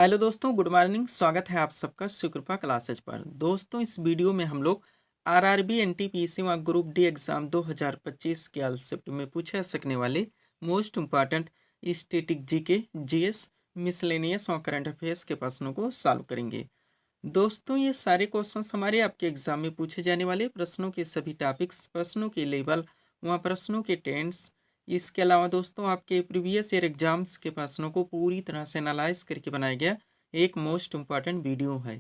Hello दोस्तों, good morning. स्वागत है आप सबका सुकृपा क्लासेज पर। दोस्तों, इस वीडियो में हम लोग आरआरबी एनटीपीसी व ग्रुप डी एग्जाम 2025 के शिफ्ट में पूछे जा सकने वाले most important static GK, GS, miscellaneous और करंट अफेयर्स के प्रश्नों को सॉल्व करेंगे। दोस्तों, ये सारे क्वेश्चंस हमारे आपके एग्जाम में पूछे जाने वाले प्रश्नों के सभी टॉपिक्स, प्रश्नों के लेवल व प्रश्नों के टेंस, इसके अलावा दोस्तों आपके प्रीवियस ईयर एग्जाम्स के प्रश्नों को पूरी तरह से एनालाइज करके बनाया गया एक मोस्ट इम्पॉर्टेंट वीडियो है।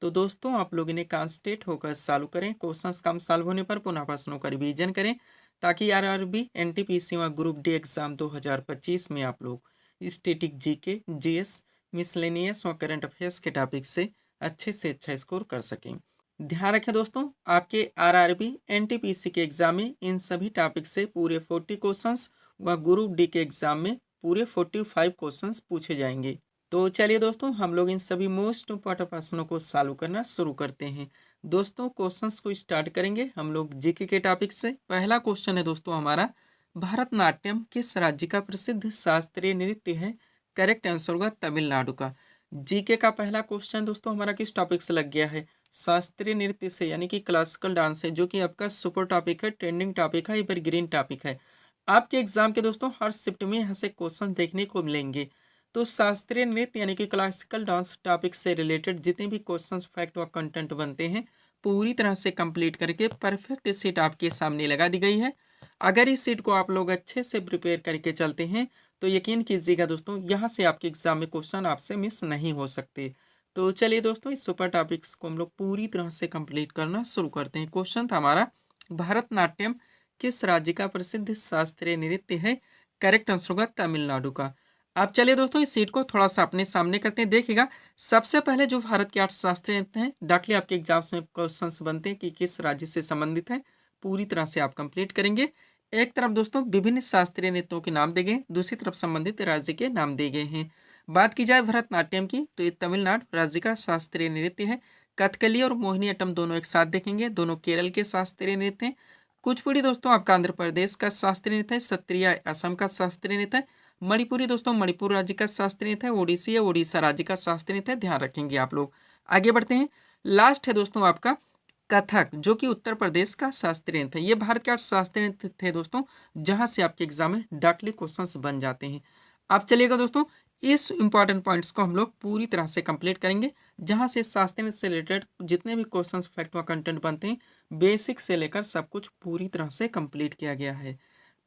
तो दोस्तों, आप लोग इन्हें कॉन्सेंट्रेट होकर सॉल्व करें। क्वेश्चंस कम सॉल्व होने पर पुनः प्रश्नों का रिवीजन करें, ताकि आरआरबी एनटीपीसी व ग्रुप डी एग्जाम 2025 में आप लोग स्टैटिक जीके, जीएस, मिसलेनियस और करंट अफेयर्स के टॉपिक से अच्छा स्कोर कर सकें। ध्यान रखें दोस्तों, आपके आरआरबी एनटीपीसी के एग्जाम में इन सभी टॉपिक से पूरे 40 क्वेश्चंस व ग्रुप डी के एग्जाम में पूरे 45 क्वेश्चंस पूछे जाएंगे। तो चलिए दोस्तों, हम लोग इन सभी मोस्ट इम्पॉर्टेंट प्रश्नों को सॉल्व करना शुरू करते हैं। दोस्तों, क्वेश्चंस को स्टार्ट करेंगे हम लोग जीके के टॉपिक से। पहला क्वेश्चन है दोस्तों हमारा, भरतनाट्यम किस राज्य का प्रसिद्ध शास्त्रीय नृत्य है? करेक्ट आंसर होगा तमिलनाडु का। जीके का पहला क्वेश्चन दोस्तों हमारा किस टॉपिक से लग गया है? शास्त्रीय नृत्य से, यानी कि क्लासिकल डांस है, जो कि आपका सुपर टॉपिक है, ट्रेंडिंग टॉपिक है, एवरग्रीन टॉपिक है। आपके एग्जाम के दोस्तों हर शिफ्ट में यहाँ से क्वेश्चन देखने को मिलेंगे। तो शास्त्रीय नृत्य यानी कि क्लासिकल डांस टॉपिक से रिलेटेड जितने भी क्वेश्चंस, फैक्ट और कंटेंट बनते हैं, पूरी तरह से कंप्लीट करके परफेक्ट सीट आपके सामने लगा दी गई है। अगर इस सीट को आप लोग अच्छे से प्रिपेयर करके चलते हैं तो यकीन कीजिएगा दोस्तों, यहाँ से आपके एग्जाम में क्वेश्चन आपसे मिस नहीं हो सकते। तो चलिए दोस्तों, इस सुपर टॉपिक्स को हम लोग पूरी तरह से कंप्लीट करना शुरू करते हैं। क्वेश्चन था हमारा, भरतनाट्यम किस राज्य का प्रसिद्ध शास्त्रीय नृत्य है? करेक्ट आंसर होगा तमिलनाडु का। अब चलिए दोस्तों, इस सीट को थोड़ा सा अपने सामने करते हैं। देखिएगा, सबसे पहले जो भारत के 8 शास्त्रीय नृत्य हैं, डायरेक्टली आपके एग्जाम्स में क्वेश्चंस बनते हैं कि किस राज्य से संबंधित है, पूरी तरह से आप कंप्लीट करेंगे। एक तरफ दोस्तों विभिन्न शास्त्रीय नृत्यों के नाम दिए गए, दूसरी तरफ संबंधित राज्य के नाम दिए गए हैं। बात की जाए भरतनाट्यम की, तो ये तमिलनाडु राज्य का शास्त्रीय नृत्य है। कथकली और मोहिनीअट्टम दोनों एक साथ देखेंगे, दोनों केरल के शास्त्रीय नृत्य हैं। कुचिपुड़ी दोस्तों आपका आंध्र प्रदेश का शास्त्रीय नृत्य है। सत्रिया असम का शास्त्रीय नृत्य है। मणिपुरी दोस्तों मणिपुर राज्य का शास्त्रीय नृत्य है। ओडिसी है उड़ीसा राज्य का शास्त्रीय नृत्य है, ध्यान रखेंगे आप लोग। आगे बढ़ते हैं। लास्ट है दोस्तों आपका कथक, जो कि उत्तर प्रदेश का शास्त्रीय नृत्य है। ये भारत के 8 शास्त्रीय नृत्य थे दोस्तों, जहां से आपके एग्जाम में डायरेक्टली क्वेश्चंस बन जाते हैं। आप चलिएगा दोस्तों, इस इंपॉर्टेंट पॉइंट्स को हम लोग पूरी तरह से कंप्लीट करेंगे, जहां से शास्त्रीय नृत्य से रिलेटेड जितने भी क्वेश्चंस, फैक्ट व कंटेंट बनते हैं, बेसिक से लेकर सब कुछ पूरी तरह से कंप्लीट किया गया है।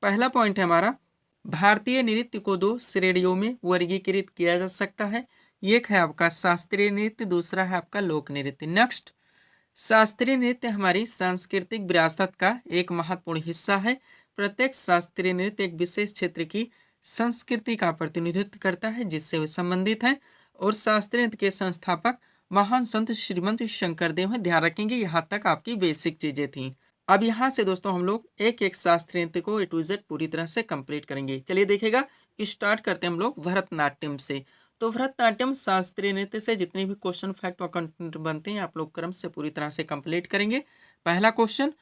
पहला पॉइंट है हमारा, भारतीय नृत्य को 2 श्रेणियों में वर्गीकृत किया जा सकता है। एक है आपका शास्त्रीय नृत्य, दूसरा है आपका लोक नृत्य। नेक्स्ट, शास्त्रीय नृत्य हमारी सांस्कृतिक विरासत का एक महत्वपूर्ण हिस्सा है। प्रत्येक शास्त्रीय नृत्य एक विशेष क्षेत्र की संस्कृति का प्रतिनिधित्व करता है, जिससे वे संबंधित हैं। और शास्त्रीय नृत्य के संस्थापक महान संत श्रीमंत शंकरदेव हैं। ध्यान रखेंगे, यहाँ तक आपकी बेसिक चीजें थी। अब यहाँ से दोस्तों हम लोग एक एक शास्त्रीय नृत्य को A to Z पूरी तरह से कंप्लीट करेंगे। चलिए देखिएगा, स्टार्ट करते हैं हम लोग भरतनाट्यम से। तो भरतनाट्यम शास्त्रीय नृत्य से जितने भी क्वेश्चन, फैक्ट और कंटेंट बनते हैं, आप लोग क्रम से पूरी तरह से कंप्लीट करेंगे। पहला क्वेश्चन,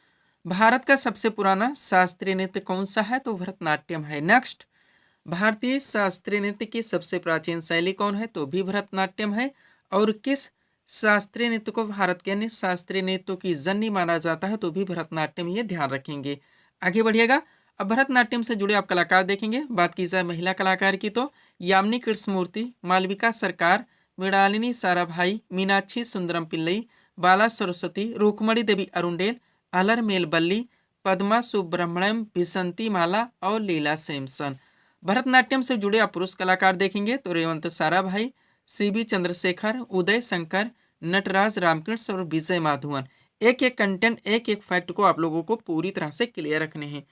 भारत का सबसे पुराना शास्त्रीय नृत्य कौन सा है? तो भरतनाट्यम है। नेक्स्ट, भारतीय शास्त्रीय नृत्य की सबसे प्राचीन शैली कौन है? तो भी भरतनाट्यम है। और किस शास्त्रीय नृत्य को भारत के अन्य शास्त्रीय नृत्यों की जननी माना जाता है? तो भी भरतनाट्यम, ये ध्यान रखेंगे। आगे बढ़िएगा। अब भरतनाट्यम से जुड़े आप कलाकार देखेंगे। बात की जाए महिला कलाकार की, तो यामिनी कृष्णमूर्ति, मालविका सरकार, मृणालिनी साराभाई, मीनाक्षी सुंदरम पिल्लई, बाला सरस्वती, रुक्मणी देवी अरुंडेल, अलरमेल बल्ली, पद्मा सुब्रमण्यम, भिसंती माला और लीला सैमसन। भरतनाट्यम से जुड़े आप पुरुष कलाकार देखेंगे तो रेवंत साराभाई, CB चंद्रशेखर, उदय शंकर, नटराज रामकृष्ण और विजय माधवन। एक एक कंटेंट, एक एक फैक्ट को आप लोगों को पूरी तरह से क्लियर रखने हैं।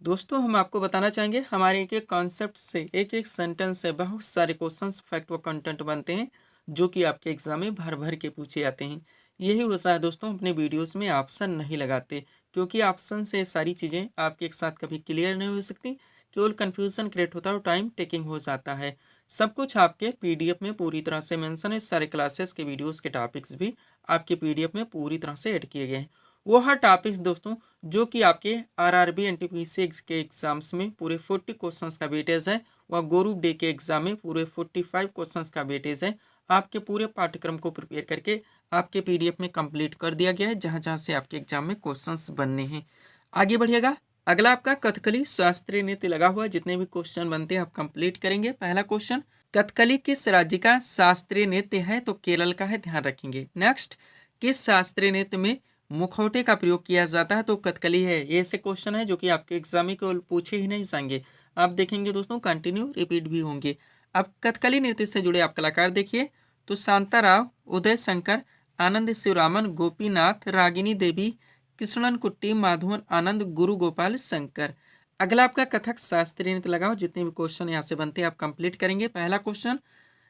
दोस्तों, हम आपको बताना चाहेंगे, हमारे एक एक कॉन्सेप्ट से, एक एक सेंटेंस से बहुत सारे क्वेश्चंस, फैक्ट व कंटेंट बनते हैं, जो कि आपके एग्जाम में भर भर के पूछे जाते हैं। यही वजह है दोस्तों, अपने वीडियोस में ऑप्शन नहीं लगाते, क्योंकि ऑप्शन से सारी चीज़ें आपके एक साथ कभी क्लियर नहीं हो सकती, केवल कन्फ्यूजन क्रिएट होता है और टाइम टेकिंग हो जाता है। सब कुछ आपके PDF में पूरी तरह से मेंशन है। सारे क्लासेस के वीडियोस के टॉपिक्स भी आपके PDF में पूरी तरह से ऐड किए गए हैं। वो हर टॉपिक्स दोस्तों जो कि आपके आरआरबी एनटीपीसी के एग्जाम्स में पूरे 40 क्वेश्चंस का वेटेज है, व ग्रुप डी के एग्जाम में पूरे 45 क्वेश्चंस का वेटेज है, आपके पूरे पाठ्यक्रम को प्रिपेयर करके आपके पीडीएफ में कंप्लीट कर दिया गया है, जहां जहां से आपके एग्जाम में क्वेश्चंस बनने हैं। आगे बढ़िएगा। अगला आपका कथकली शास्त्रीय नृत्य लगा हुआ है, जितने भी क्वेश्चन बनते हैं आप कंप्लीट करेंगे। पहला क्वेश्चन, कथकली किस राज्य का शास्त्रीय नृत्य है? तो केरल का है, ध्यान रखेंगे। नेक्स्ट, किस शास्त्रीय नृत्य में मुखौटे का प्रयोग किया जाता है? तो कथकली है। ये ऐसे क्वेश्चन है जो कि आपके एग्जाम में केवल पूछे ही नहीं जाएंगे, आप देखेंगे दोस्तों कंटिन्यू रिपीट भी होंगे। अब कथकली नृत्य से जुड़े आप कलाकार देखिए, तो शांताराव, उदय शंकर, आनंद शिवरामन, गोपीनाथ, रागिनी देवी, कृष्णन कुट्टी, माधवन आनंद, गुरु गोपाल शंकर। अगला आपका कथक शास्त्रीय नृत्य लगाओ, जितने भी क्वेश्चन यहाँ से बनते हैं आप कंप्लीट करेंगे। पहला क्वेश्चन,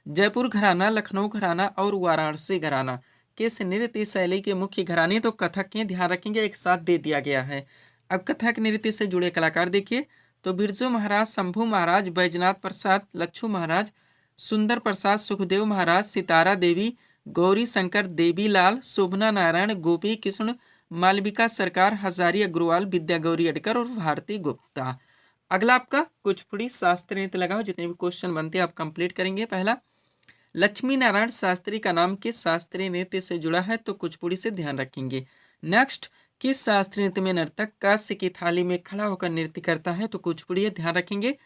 जयपुर घराना, लखनऊ घराना और वाराणसी घराना किस नृत्य शैली के मुख्य घराने? तो कथक के, ध्यान रखेंगे एक साथ दे दिया गया है। अब कथक नृत्य से जुड़े कलाकार देखिए, तो बिरजू महाराज, शंभू महाराज, बैजनाथ प्रसाद, लच्छू महाराज, सुंदर प्रसाद, सुखदेव महाराज, सितारा देवी, गौरी शंकर, देवीलाल, शोभना नारायण, गोपी कृष्ण, मालविका सरकार, हजारी अग्रवाल, विद्या गौरी अडकर और भारती गुप्ता। अगला आपका कुचिपुड़ी शास्त्रीय नृत्य लगाओ, जितने भी क्वेश्चन बनते हैं आप कंप्लीट करेंगे। पहला, लक्ष्मी नारायण शास्त्री का नाम किस शास्त्रीय नृत्य से जुड़ा है? तो कुचिपुड़ी से, ध्यान रखेंगे। नेक्स्ट, किस शास्त्रीय नृत्य में नर्तक कांस्य की थाली में खड़ा होकर नृत्य करता है? तो कुचिपुड़ी है, ध्यान रखेंगे।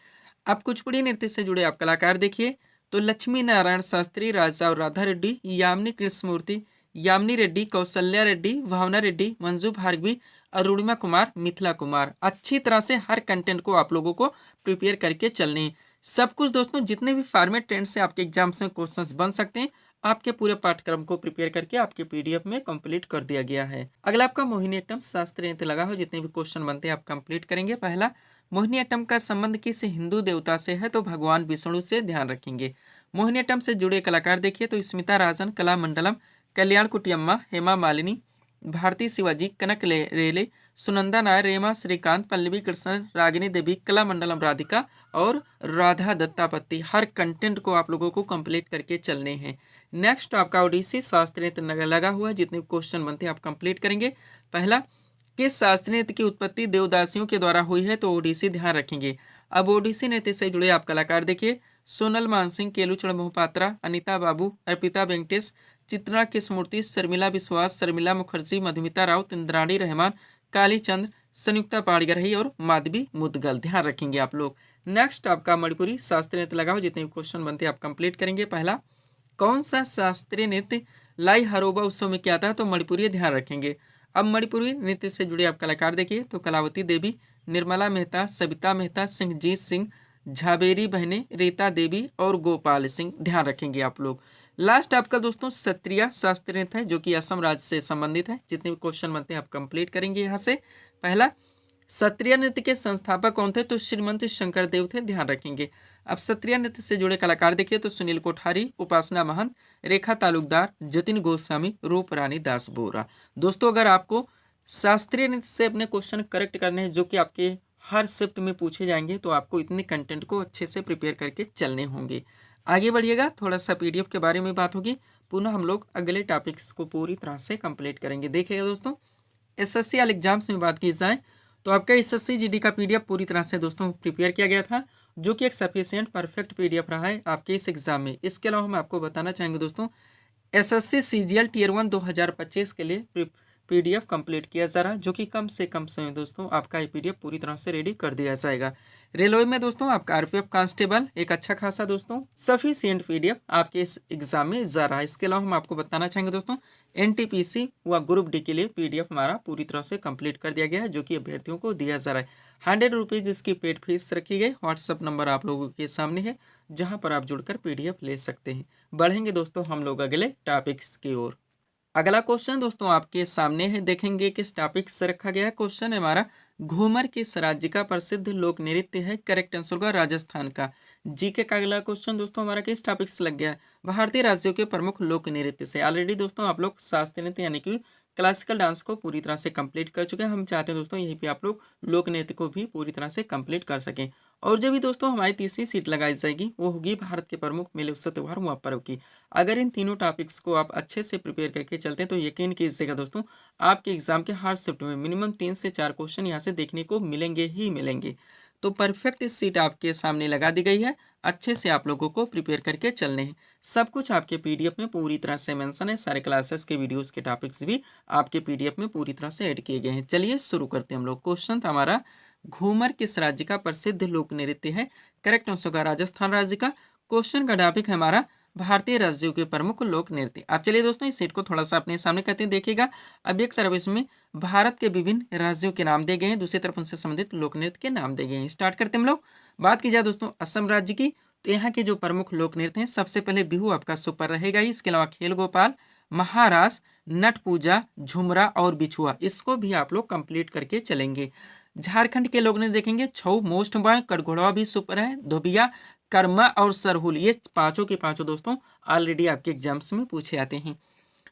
अब कुचिपुड़ी नृत्य से जुड़े आप कलाकार देखिए, तो लक्ष्मी नारायण शास्त्री, राजा और राधा रेड्डी, यामिनी कृष्णमूर्ति, यामिनी रेड्डी, कौशल्या रेड्डी, भावना रेड्डी, मंजू भार्गवी, अरुणिमा कुमार, मिथिला कुमार। अच्छी तरह से हर कंटेंट को आप लोगों को प्रिपेयर करके चलने हैं। सब कुछ दोस्तों, जितने भी फॉर्मेट ट्रेंड से आपके एग्जाम्स में क्वेश्चंस बन सकते हैं, आपके पूरे पाठ्यक्रम को प्रिपेयर करके आपके पीडीएफ में कंप्लीट कर दिया गया है। अगला आपका मोहिनीअट्टम शास्त्रीय नृत्य लगा हो, जितने भी क्वेश्चन बनते हैं आप कंप्लीट करेंगे। पहला, मोहिनीअट्टम का संबंध किस हिंदू देवता से है? तो भगवान विष्णु से, ध्यान रखेंगे। मोहिनीअट्टम से जुड़े कलाकार देखिए, तो स्मिता राजन, कला मंडलम, कल्याण कुटियम्मा, हेमा मालिनी, भारती शिवाजी, कनक रेले, सुनंदा नायर, रेमा श्रीकांत, पल्लवी कृष्ण, रागिनी देवी, कला मंडलम राधिका और राधा दत्तापति। हर कंटेंट को आप लोगों को कंप्लीट करके चलने हैं। नेक्स्ट आपका ओडिसी शास्त्रीय नृत्य लगा हुआ है, जितने क्वेश्चन बनते हैं आप कंप्लीट करेंगे। पहला, किस शास्त्रीय नृत्य की उत्पत्ति देवदासियों के द्वारा हुई है? तो ओडिसी, ध्यान रखेंगे। अब ओडिसी नृत्य से जुड़े आप कलाकार देखिए, सोनल मानसिंह, केलूचरण मोहपात्रा, अनिता बाबू, अर्पिता वेंकटेश, चित्रा कृष्णमूर्ति, शर्मिला विश्वास, शर्मिला मुखर्जी, मधुमिता राउत, इंद्राणी रहमान, काली चंद्र, संयुक्ता पाड़गरही और माधवी मुदगल। ध्यान रखेंगे आप लोग। नेक्स्ट आपका मणिपुरी शास्त्रीय नृत्य लगाओ, जितने भी क्वेश्चन बनते हैं आप कंप्लीट करेंगे। पहला, कौन सा शास्त्रीय नृत्य लाई हरोबा उत्सव में किया था? तो मणिपुरी, ध्यान रखेंगे। अब मणिपुरी नृत्य से जुड़े आप कलाकार देखिए, तो कलावती देवी, निर्मला मेहता, सविता मेहता, सिंहजीत सिंह, झाबेरी बहने, रीता देवी और गोपाल सिंह। ध्यान रखेंगे आप लोग। लास्ट आपका दोस्तों क्षत्रिय शास्त्रीय नृत्य है, जो कि असम राज्य से संबंधित है। जितने भी क्वेश्चन बनते हैं आप कंप्लीट करेंगे यहाँ से। पहला, क्षत्रिय नृत्य के संस्थापक कौन थे? तो श्रीमंत शंकर देव थे, ध्यान रखेंगे। अब क्षत्रिय नृत्य से जुड़े कलाकार देखिए, तो सुनील कोठारी, उपासना महंत, रेखा तालुकदार, जतिन गोस्वामी, रूप रानी दास बोरा। दोस्तों, अगर आपको शास्त्रीय नृत्य से अपने क्वेश्चन करेक्ट करने हैं, जो कि आपके हर शिफ्ट में पूछे जाएंगे, तो आपको इतने कंटेंट को अच्छे से प्रिपेयर करके चलने होंगे। आगे बढ़िएगा, थोड़ा सा पीडीएफ के बारे में बात होगी, पुनः हम लोग अगले टॉपिक्स को पूरी तरह से कंप्लीट करेंगे। देखिएगा दोस्तों, एसएससी वाले एग्जाम्स में बात की जाए, तो आपका एसएससी जीडी का पीडीएफ पूरी तरह से दोस्तों प्रिपेयर किया गया था, जो कि एक सफिशिएंट परफेक्ट पीडीएफ रहा है आपके इस एग्जाम में। इसके अलावा हम आपको बताना चाहेंगे दोस्तों, एसएससी सीजीएल टियर 1 2025 के लिए पीडीएफ कंप्लीट किया जा रहा है, जो कि कम से कम समय दोस्तों आपका ये पीडीएफ पूरी तरह से रेडी कर दिया जाएगा। रेलवे में दोस्तों आपका आरपीएफ कांस्टेबल एक अच्छा खासा दोस्तों सफिशिएंट पीडीएफ आपके इस एग्जाम में जा रहा है। इसके अलावा हम आपको बताना चाहेंगे दोस्तों, एनटीपीसी व ग्रुप डी के लिए पीडीएफ हमारा पूरी तरह से कंप्लीट कर दिया गया है, जो कि अभ्यर्थियों को दिया जा रहा है। 100 रुपीज़ इसकी पेड फीस रखी गई। व्हाट्सअप नंबर आप लोगों के सामने है, जहां पर आप जुड़कर पीडीएफ ले सकते हैं। बढ़ेंगे दोस्तों हम लोग अगले टॉपिक्स की ओर। अगला क्वेश्चन दोस्तों आपके सामने है, देखेंगे किस टॉपिक से रखा गया है। क्वेश्चन है हमारा, घूमर किस राज्य का प्रसिद्ध लोक नृत्य है? करेक्ट आंसर होगा राजस्थान का। जीके का अगला क्वेश्चन दोस्तों हमारा किस टॉपिक से लग गया है? भारतीय राज्यों के प्रमुख लोक नृत्य से। ऑलरेडी दोस्तों आप लोग शास्त्रीय नृत्य यानी कि क्लासिकल डांस को पूरी तरह से कंप्लीट कर चुके हैं। हम चाहते हैं दोस्तों यहीं पे आप लोग लोक नृत्य को भी पूरी तरह से कंप्लीट कर सकें। और जब भी दोस्तों हमारी तीसरी सीट लगाई जाएगी, वो होगी भारत के प्रमुख मेले, उत्सव, त्योहार व पर्व की। अगर इन तीनों टॉपिक्स को आप अच्छे से प्रिपेयर करके चलते हैं, तो यकीन कीजिएगा दोस्तों आपके एग्जाम के हर शिफ्ट में मिनिमम 3 से 4 क्वेश्चन यहाँ से देखने को मिलेंगे ही मिलेंगे। तो परफेक्ट सीट आपके सामने लगा दी गई है। अच्छे से आप लोगों को प्रिपेयर करके चलने हैं। सब कुछ आपके पीडीएफ में पूरी तरह से मेंशन है। सारे क्लासेस के वीडियोस के टॉपिक्स भी आपके पीडीएफ में पूरी तरह से ऐड किए गए हैं। चलिए शुरू करते हैं हम लोग। क्वेश्चन था हमारा, घूमर किस राज्य का प्रसिद्ध लोक नृत्य है? करेक्ट आंसर होगा राजस्थान राज्य का। क्वेश्चन का टॉपिक है हमारा, भारतीय राज्यों के प्रमुख लोक नृत्य। अब चलिए दोस्तों इस सेट को थोड़ा सा अपने सामने करते हैं, देखिएगा। अब एक तरफ इसमें भारत के विभिन्न राज्यों के नाम दिए गए हैं, दूसरी तरफ उनसे संबंधित लोक नृत्य के नाम दिए गए हैं। स्टार्ट करते हैं हम लोग। बात की जाए दोस्तों असम राज्य की, तो यहाँ के जो प्रमुख लोक नृत्य हैं, सबसे पहले बिहू आपका सुपर रहेगा। इसके अलावा खेल गोपाल, महारास, नट पूजा, झुमरा और बिछुआ, इसको भी आप लोग कंप्लीट करके चलेंगे। झारखंड के लोग ने देखेंगे छऊ मोस्ट इम्पोर्टेंट, कटघोड़वा भी सुपर है, धोबिया, कर्मा और सरहुल, ये पांचों के पांचों दोस्तों ऑलरेडी आपके एग्जाम्स में पूछे आते हैं।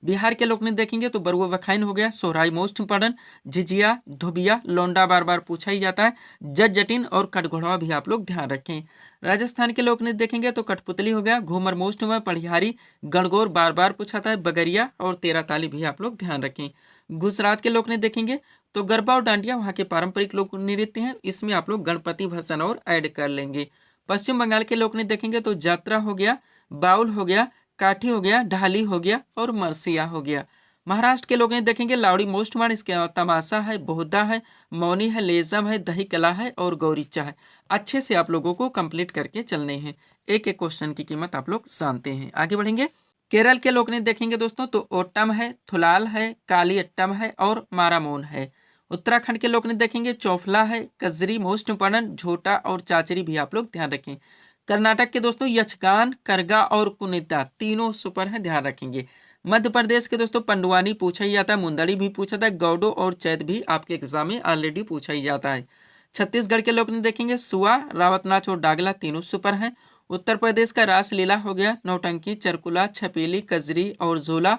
बिहार के लोग ने देखेंगे तो बरुआ वखाइन हो गया, सोहराई मोस्ट इंपॉर्टेंट, झिझिया, धोबिया, लोंडा बार बार पूछा ही जाता है, जटिन और कटघोड़वा भी आप लोग ध्यान रखें। राजस्थान के लोग ने देखेंगे तो कठपुतली हो गया, घूमर मोस्ट में, पढ़ियारी, गणगौर बार बार पूछा था, बगरिया और तेरा ताली भी आप लोग ध्यान रखें। गुजरात के लोग ने देखेंगे तो गरबा और डांडिया वहाँ के पारंपरिक लोक नृत्य हैं, इसमें आप लोग गणपति भसन और ऐड कर लेंगे। पश्चिम बंगाल के लोग ने देखेंगे तो जात्रा हो गया, बाउल हो गया, काठी हो गया, ढाली हो गया और मरसिया हो गया। महाराष्ट्र के लोग ने देखेंगे लावड़ी मोस्ट मान, इसके अलावा तमाशा है, बोहदा है, मौनी है, लेजम है, दही कला है और गौरीचा है। अच्छे से आप लोगों को कंप्लीट करके चलने हैं। एक एक क्वेश्चन की कीमत आप लोग जानते हैं। आगे बढ़ेंगे। केरल के लोग ने देखेंगे दोस्तों तो ओटम है, थुलाल है, काली अट्टम है और मारामोन है। उत्तराखंड के लोग ने देखेंगे चौफला है, कजरी मोस्ट इंपॉर्टेंट, झोटा और चाचरी भी आप लोग ध्यान रखें। कर्नाटक के दोस्तों यक्षगान, करगा और कुनिता, तीनों सुपर है, ध्यान रखेंगे। मध्य प्रदेश के दोस्तों पंडवानी पूछा ही जाता है, मुंदड़ी भी पूछा था, गौडो और चैत भी आपके एग्जाम में ऑलरेडी पूछा ही जाता है। छत्तीसगढ़ के लोग ने देखेंगे सुआ, रावत नाच और डागला, तीनों सुपर हैं। उत्तर प्रदेश का रासलीला हो गया, नौटंकी, चरकुला, छपेली, कजरी और झोला।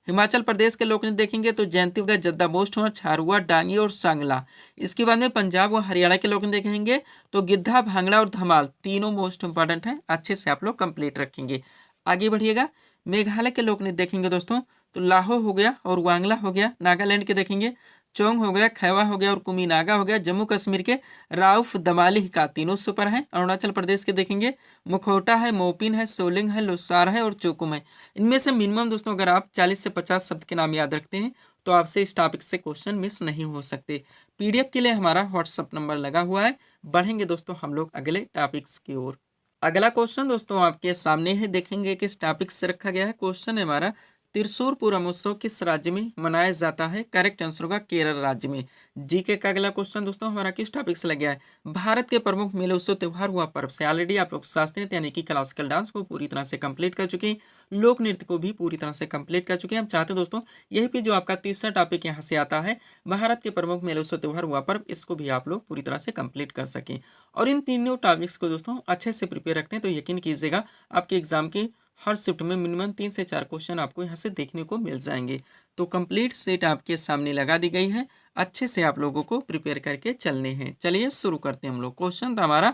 हिमाचल प्रदेश के लोग ने देखेंगे तो जयंती हो गया, जद्दा मोस्ट हुआ, छारुआ, डांगी और सांगला। इसके बाद में पंजाब व हरियाणा के लोग देखेंगे तो गिद्धा, भांगड़ा और धमाल, तीनों मोस्ट इंपॉर्टेंट है, अच्छे से आप लोग कंप्लीट रखेंगे। आगे बढ़िएगा। मेघालय के लोग ने देखेंगे दोस्तों तो लाहो हो गया और वांगला हो गया। नागालैंड के देखेंगे चोंग हो गया, खैवा हो गया और कुमीनागा हो गया। जम्मू कश्मीर के राउफ, दमाली का, तीनों सुपर हैं। अरुणाचल प्रदेश के देखेंगे मुखौटा है, मोपिन है, सोलिंग है, लोसार है और चोकुम है। इनमें से मिनिमम दोस्तों अगर आप 40 से 50 शब्द के नाम याद रखते हैं तो आपसे इस टॉपिक से क्वेश्चन मिस नहीं हो सकते। पीडीएफ के लिए हमारा व्हाट्सअप नंबर लगा हुआ है। बढ़ेंगे दोस्तों हम लोग अगले टॉपिक्स की ओर। अगला क्वेश्चन दोस्तों आपके सामने है, देखेंगे किस टॉपिक से रखा गया है। क्वेश्चन है हमारा, त्रिशूर पूरम उत्सव किस राज्य में मनाया जाता है? करेक्ट आंसर होगा केरल राज्य में। जीके का अगला क्वेश्चन दोस्तों हमारा किस टॉपिक से लग गया है? भारत के प्रमुख मेले उत्सव त्यौहार हुआ पर्व से ऑलरेडी आप लोग शास्त्रीय यानी कि क्लासिकल डांस को पूरी तरह से कंप्लीट कर चुके हैं, लोक नृत्य को भी पूरी तरह से कंप्लीट कर चुके हैं। हम चाहते हैं दोस्तों यही भी जो आपका तीसरा टॉपिक यहाँ से आता है, भारत के प्रमुख मेले उत्सव त्यौहार हुआ पर्व, इसको भी आप लोग पूरी तरह से कंप्लीट कर सकें। और इन तीनों टॉपिक्स को दोस्तों अच्छे से प्रिपेयर रखते हैं तो यकीन कीजिएगा आपके एग्जाम की हर शिफ्ट में मिनिमम 3 से 4 क्वेश्चन आपको यहाँ से देखने को मिल जाएंगे। तो कंप्लीट सेट आपके सामने लगा दी गई है, अच्छे से आप लोगों को प्रिपेयर करके चलने हैं। चलिए शुरू करते हैं हम लोग। क्वेश्चन था हमारा,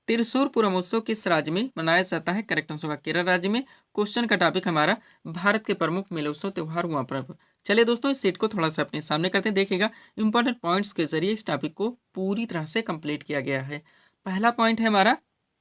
त्रिशूर पूरम उत्सव किस राज्य में मनाया जाता है? करेक्ट आंसर होगा केरल राज्य में। क्वेश्चन का टॉपिक हमारा, भारत के प्रमुख मेले उत्सव त्यौहार हुआ पर्व। चलिए दोस्तों इस सेट को थोड़ा सा अपने सामने करते हैं, देखिएगा इंपॉर्टेंट पॉइंट्स के जरिए इस टॉपिक को पूरी तरह से कंप्लीट किया गया है। पहला पॉइंट है हमारा,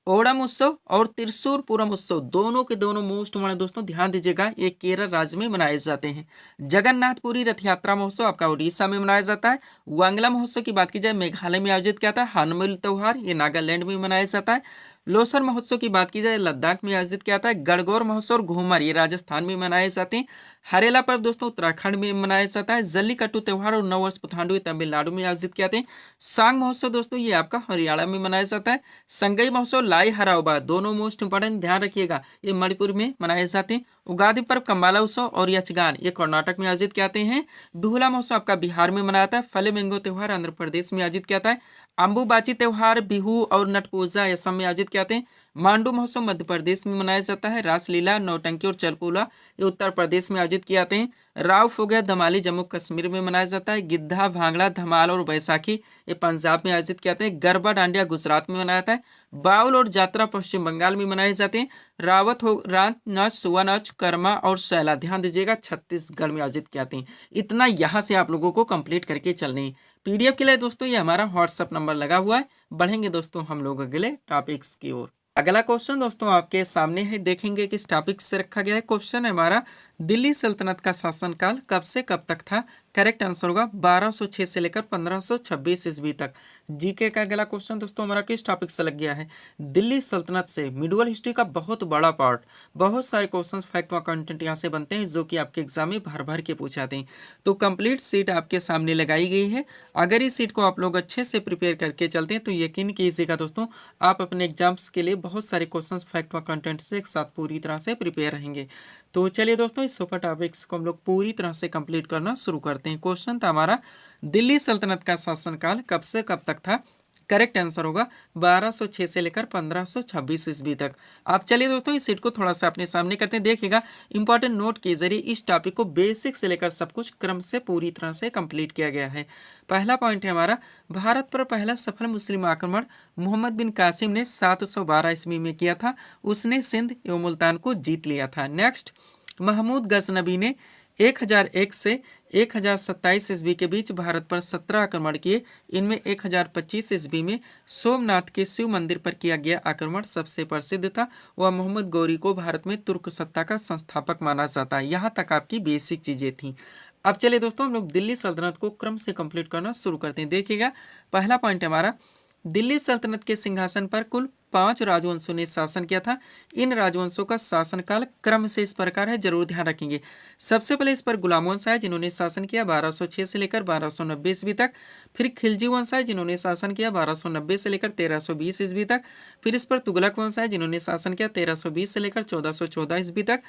ओणम उत्सव और त्रिशूर पूरम उत्सव दोनों के दोनों मोस्ट हमारे दोस्तों ध्यान दीजिएगा, ये केरल राज्य में मनाए जाते हैं। जगन्नाथपुरी रथ यात्रा महोत्सव आपका उड़ीसा में मनाया जाता है। वांगला महोत्सव की बात की जाए मेघालय में आयोजित किया जाता है। हानमिल त्योहार ये नागालैंड में मनाया जाता है। लोसर महोत्सव की बात की जाए लद्दाख में आयोजित किया जाता है। गणगौर महोत्सव और घूमर ये राजस्थान में मनाए जाते हैं। हरेला पर्व दोस्तों उत्तराखंड में मनाया जाता है। जल्लीकट्टू त्योहार और नववर्ष पुथांडु तमिलनाडु में आयोजित किए जाते हैं। सांग महोत्सव दोस्तों ये आपका हरियाणा में मनाया जाता है। संगई महोत्सव, लाई हराओबा, दोनों मोस्ट इंपॉर्टेंट ध्यान रखिएगा, ये मणिपुर में मनाए जाते हैं। उगादी पर्व, कम्बाला उत्सव और यक्षगान ये कर्नाटक में आयोजित किए जाते हैं। बिहुला महोत्सव आपका बिहार में मनाया जाता है। फ्लेमिंगो त्योहार आंध्र प्रदेश में आयोजित किया जाता है। अम्बुबाची त्योहार, बिहू और नट पूजा असम में आयोजित किए जाते हैं। मांडू महोत्सव मध्य प्रदेश में मनाया जाता है। रासलीला, नौटंकी और चरकुला ये उत्तर प्रदेश में आयोजित किए जाते हैं। राउफ हो गया, धमाली जम्मू कश्मीर में मनाया जाता है। गिद्धा, भांगड़ा, धमाल और बैसाखी ये पंजाब में आयोजित किए जाते हैं। गरबा डांडिया गुजरात में मनाया जाता है। बाउल और जात्रा पश्चिम बंगाल में मनाए जाते हैं। रात नाच, सुआ नाच, कर्मा और शैला ध्यान दीजिएगा छत्तीसगढ़ में आयोजित किए जाते हैं। इतना यहाँ से आप लोगों को कंप्लीट करके चलने हैं। पीडीएफ के लिए दोस्तों ये हमारा व्हाट्सअप नंबर लगा हुआ है, बढ़ेंगे दोस्तों हम लोग अगले टॉपिक्स की ओर। अगला क्वेश्चन दोस्तों आपके सामने है, देखेंगे किस टॉपिक से रखा गया है। क्वेश्चन है हमारा, दिल्ली सल्तनत का शासनकाल कब से कब तक था। करेक्ट आंसर होगा 1206 से लेकर 1526 ईस्वी तक। जीके का अगला क्वेश्चन दोस्तों हमारा किस टॉपिक से लग गया है। दिल्ली सल्तनत से मिडवल हिस्ट्री का बहुत बड़ा पार्ट, बहुत सारे क्वेश्चन फैक्ट व कंटेंट यहाँ से बनते हैं जो कि आपके एग्जाम में भर भर के पूछाते हैं। तो कंप्लीट सीट आपके सामने लगाई गई है। अगर इस सीट को आप लोग अच्छे से प्रिपेयर करके चलते हैं तो यकीन कीजिएगा दोस्तों, आप अपने एग्जाम्स के लिए बहुत सारे क्वेश्चंस फैक्ट व कंटेंट से एक साथ पूरी तरह से प्रिपेयर रहेंगे। तो चलिए दोस्तों, इस सुपर टॉपिक्स को हम लोग पूरी तरह से कंप्लीट करना शुरू करते हैं। क्वेश्चन था हमारा, दिल्ली सल्तनत का शासनकाल कब से कब तक था। करेक्ट आंसर होगा 1206 से लेकर 1526 ईस्वी तक। आप चलिए दोस्तों, इस सीट को थोड़ा सा अपने सामने करते हैं। देखिएगा इंपॉर्टेंट नोट के जरिए इस टॉपिक को बेसिक से लेकर सब कुछ क्रम से पूरी तरह से कंप्लीट किया गया है। पहला पॉइंट है हमारा, भारत पर पहला सफल मुस्लिम आक्रमण मोहम्मद बिन कासिम ने 712 ईस्वी में किया था। उसने सिंध एवं मुल्तान को जीत लिया था। नेक्स्ट, महमूद गजनबी ने 1001 से 1027 ईस्वी के बीच भारत पर 17 आक्रमण किए। इनमें 1025 ईस्वी में सोमनाथ के शिव मंदिर पर किया गया आक्रमण सबसे प्रसिद्ध था। वह मोहम्मद गौरी को भारत में तुर्क सत्ता का संस्थापक माना जाता है। यहाँ तक आपकी बेसिक चीजें थी। अब चलिए दोस्तों, हम लोग दिल्ली सल्तनत को क्रम से कंप्लीट करना शुरू करते हैं। देखिएगा पहला पॉइंट हमारा, दिल्ली सल्तनत के सिंहासन पर कुल 5 राजवंशों ने शासन किया था। इन राजवंशों का शासनकाल क्रम से इस प्रकार है, जरूर ध्यान रखेंगे। सबसे पहले इस पर गुलाम वंश है जिन्होंने शासन किया 1206 से लेकर 1290 ईस्वी तक। फिर खिलजी वंश है जिन्होंने शासन किया 1290 से लेकर 1320 ईस्वी तक। फिर इस पर तुगलक वंश है जिन्होंने शासन किया 1320 से लेकर 1414 ईस्वी तक।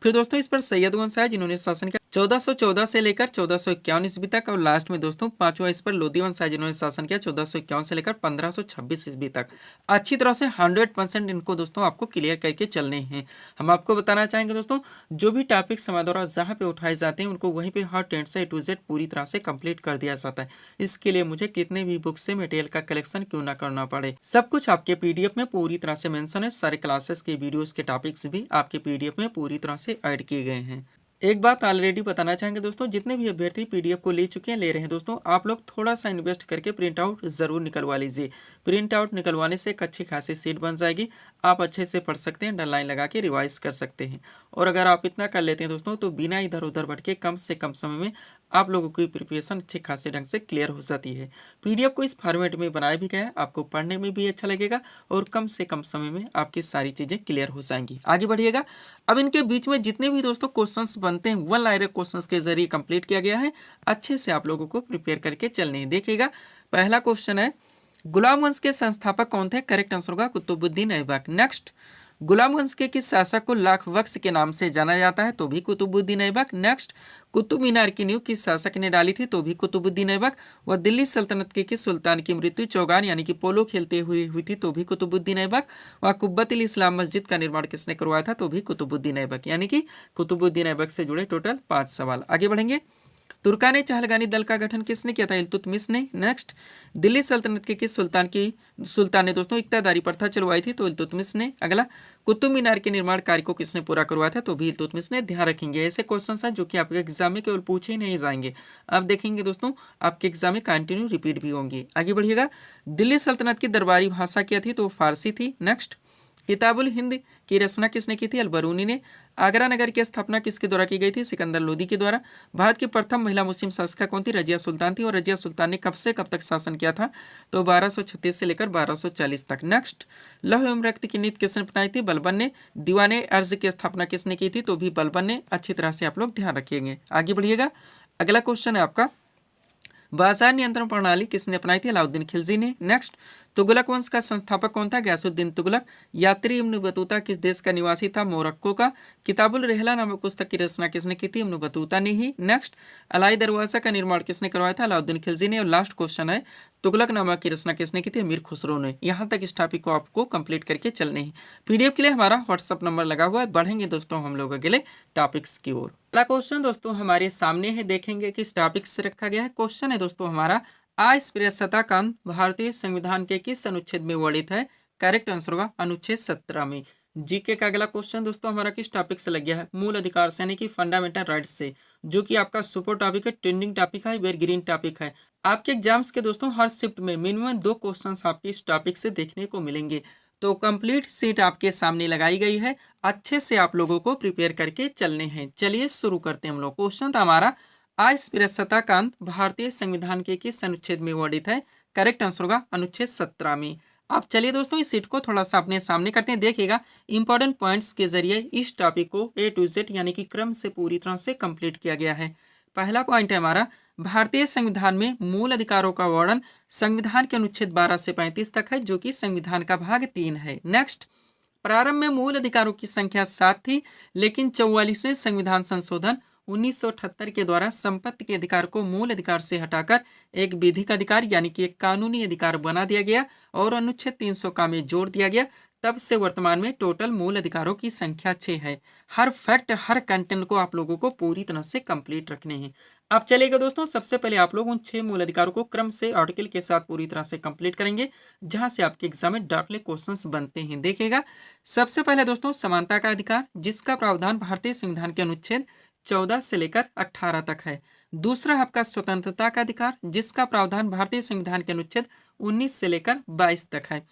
फिर दोस्तों इस पर सैयद वंश है जिन्होंने शासन किया 1414 से लेकर 1451 ईस्वी तक। और लास्ट में दोस्तों पांचवा इस पर लोधी वंश है जिन्होंने शासन किया 1451 से लेकर 1526 ईस्वी तक। अच्छी तरह से 100% इनको दोस्तों आपको क्लियर करके चलने हैं। हम आपको बताना चाहेंगे दोस्तों, जो भी टॉपिक्स हमारे द्वारा जहाँ पे उठाए जाते हैं उनको वहीं पे हर टेंट से A to Z पूरी तरह से कंप्लीट कर दिया जाता है। इसके लिए मुझे कितने भी बुक से मटेरियल का कलेक्शन क्यों ना करना पड़े, सब कुछ आपके PDF में पूरी तरह से मेंशन है। सारे क्लासेस के वीडियोस के टॉपिक्स भी आपके PDF में पूरी तरह से ऐड किए गए हैं। एक बात ऑलरेडी बताना चाहेंगे दोस्तों, जितने भी अभ्यर्थी PDF को ले चुके हैं, ले रहे हैं दोस्तों, आप लोग थोड़ा सा इन्वेस्ट करके प्रिंट आउट जरूर निकलवा लीजिए। प्रिंट आउट निकलवाने से एक अच्छी खासी सीट बन जाएगी। आप अच्छे से पढ़ सकते हैं, अंडरलाइन लगा के रिवाइज कर सकते हैं। और अगर आप इतना कर लेते हैं दोस्तों, तो बिना इधर उधर भटके कम से कम समय में आप लोगों की प्रिपरेशन अच्छे खासे ढंग से क्लियर हो जाती है। PDF को इस फॉर्मेट में बनाया भी गया है, आपको पढ़ने में भी अच्छा लगेगा और कम से कम समय में आपकी सारी चीज़ें क्लियर हो जाएंगी। आगे बढ़िएगा। अब इनके बीच में जितने भी दोस्तों क्वेश्चंस बनते हैं, वन लाइनर क्वेश्चंस के जरिए कंप्लीट किया गया है। अच्छे से आप लोगों को प्रिपेयर करके चलने हैं। देखिएगा पहला क्वेश्चन है, गुलाम वंश के संस्थापक कौन थे। करेक्ट आंसर होगा कुतुबुद्दीन ऐबक। नेक्स्ट, गुलाम वंश के किस शासक को लाख बख्श के नाम से जाना जाता है, तो भी कुतुबुद्दीन ऐबक। नेक्स्ट, कुतुब मीनार की नींव किस शासक ने डाली थी, तो भी कुतुबुद्दीन ऐबक। वह दिल्ली सल्तनत के किस सुल्तान की मृत्यु चौगान यानी कि पोलो खेलते हुए हुई थी, तो भी कुतुबुद्दीन ऐबक। वह कुब्बतुल इस्लाम मस्जिद का निर्माण किसने करवाया था, तो भी कुतुबुद्दीन ऐबक। यानी कि कुतुबुद्दीन ऐबक से जुड़े टोटल 5 सवाल। आगे बढ़ेंगे। तुर्काने चहलगानी दल का गठन किसने किया था, इल्तुतमिश ने। नेक्स्ट, दिल्ली सल्तनत के किस सुल्तान ने दोस्तों इक्तादारी प्रथा चलवाई थी, तो इल्तुतमिश ने। अगला, कुतुब मीनार के निर्माण कार्य को किसने पूरा करवाया था, तो भी इल्तुतमिश ने। ध्यान रखेंगे ऐसे क्वेश्चन हैं जो कि आपके एग्जाम में केवल पूछे ही नहीं जाएंगे, आप देखेंगे दोस्तों आपके एग्जाम में कंटिन्यू रिपीट भी होंगे। आगे बढ़िएगा। दिल्ली सल्तनत की दरबारी भाषा क्या थी, तो फारसी थी। नेक्स्ट, किताबुल हिंद की रचना किसने की थी, अलबरूनी ने। आगरा नगर की स्थापना किसके द्वारा की गई थी, सिकंदर लोदी के द्वारा। भारत की प्रथम महिला मुस्लिम शासिका कौन थी, रजिया सुल्तान थी। और रजिया सुल्तान ने कब से कब तक शासन किया था, तो 1236 से लेकर 1240 तक। नेक्स्ट, लौह एवं रक्त की नीति किसने अपनाई थी, बलबन ने। दीवाने अर्ज की स्थापना किसने की थी, तो भी बलबन ने। अच्छी तरह से आप लोग ध्यान रखिएगा। आगे बढ़िएगा। अगला क्वेश्चन है आपका, बाजार नियंत्रण प्रणाली किसने अपनाई थी, अलाउद्दीन खिलजी ने। नेक्स्ट, तुगलक वंश का संस्थापक कौन था, गयासुद्दीन तुगलक। यात्री इब्न बतूता किस देश का निवासी था, मोरक्को का। किताबुल रहला नामक पुस्तक की रचना किसने की थी, इब्न बतूता ने ही। नेक्स्ट, अलाई दरवाजा का निर्माण किसने करवाया था, अलाउद्दीन खिलजी ने। और लास्ट क्वेश्चन है, तुगलक नामा की रचना किसने की थी, अमीर खुसरो ने। यहाँ तक इस टॉपिक को आपको कंप्लीट करके चलने हैं। PDF के लिए हमारा व्हाट्सअप नंबर लगा हुआ है। बढ़ेंगे दोस्तों हम लोग अगले टॉपिक्स की ओर। अगला क्वेश्चन दोस्तों हमारे सामने है, देखेंगे किस टॉपिक से रखा गया है। क्वेश्चन है दोस्तों हमारा, अस्पृश्यता कानून भारतीय संविधान के किस अनुच्छेद में वर्णित है। करेक्ट आंसर होगा अनुच्छेद 17 में। जीके का अगला क्वेश्चन दोस्तों हमारा किस टॉपिक से लग गया है, मूल अधिकार से यानी कि फंडामेंटल राइट्स से, जो कि आपका सुपर टॉपिक है, ट्रेंडिंग टॉपिक है, वेरी ग्रीन टॉपिक है। आपके एग्जाम्स के दोस्तों हर शिफ्ट में मिनिमम 2 क्वेश्चंस आपके इस टॉपिक से देखने को मिलेंगे। तो कंप्लीट सीट आपके सामने लगाई गई है, अच्छे से आप लोगों को प्रिपेयर करके चलने हैं। चलिए शुरू करते हैं हम लोग। क्वेश्चन था हमारा, अस्पृश्यता का अंत भारतीय संविधान के किस अनुच्छेद में वर्णित है? करेक्ट आंसर होगा अनुच्छेद 17 में। आप चलिए दोस्तों इस सीट को थोड़ा सा अपने सामने करते हैं। देखिएगा इंपॉर्टेंट पॉइंट्स के जरिए इस टॉपिक को A to Z यानी कि क्रम से पूरी तरह से कंप्लीट किया गया है। पहला पॉइंट है हमारा, भारतीय संविधान में मूल अधिकारों का वर्णन संविधान के अनुच्छेद 12 से 35 तक है, जो कि संविधान का भाग 3 है। नेक्स्ट, प्रारंभ में मूल अधिकारों की संख्या 7 थी, लेकिन 44वें संविधान संशोधन 1978 के द्वारा संपत्ति के अधिकार को मूल अधिकार से हटाकर एक विधिक अधिकार यानी कि एक कानूनी अधिकार बना दिया गया और अनुच्छेद 300 का में जोड़ दिया गया। तब से वर्तमान में टोटल मूल अधिकारों की संख्या 6 है। हर फैक्ट हर कंटेंट को आप लोगों को पूरी तरह से कंप्लीट रखने हैं। अब चलेगा दोस्तों, सबसे पहले आप लोग उन 6 मूल अधिकारों को क्रम से आर्टिकल के साथ पूरी तरह से कंप्लीट करेंगे, जहां से आपके एग्जाम में डार्कली क्वेश्चंस बनते हैं। देखिएगा सबसे पहले दोस्तों समानता का अधिकार, जिसका प्रावधान भारतीय संविधान के अनुच्छेद 14 से लेकर 18 तक है। दूसरा आपका स्वतंत्रता का अधिकार, जिसका प्रावधान भारतीय संविधान के अनुच्छेद 19 से लेकर 22 तक है।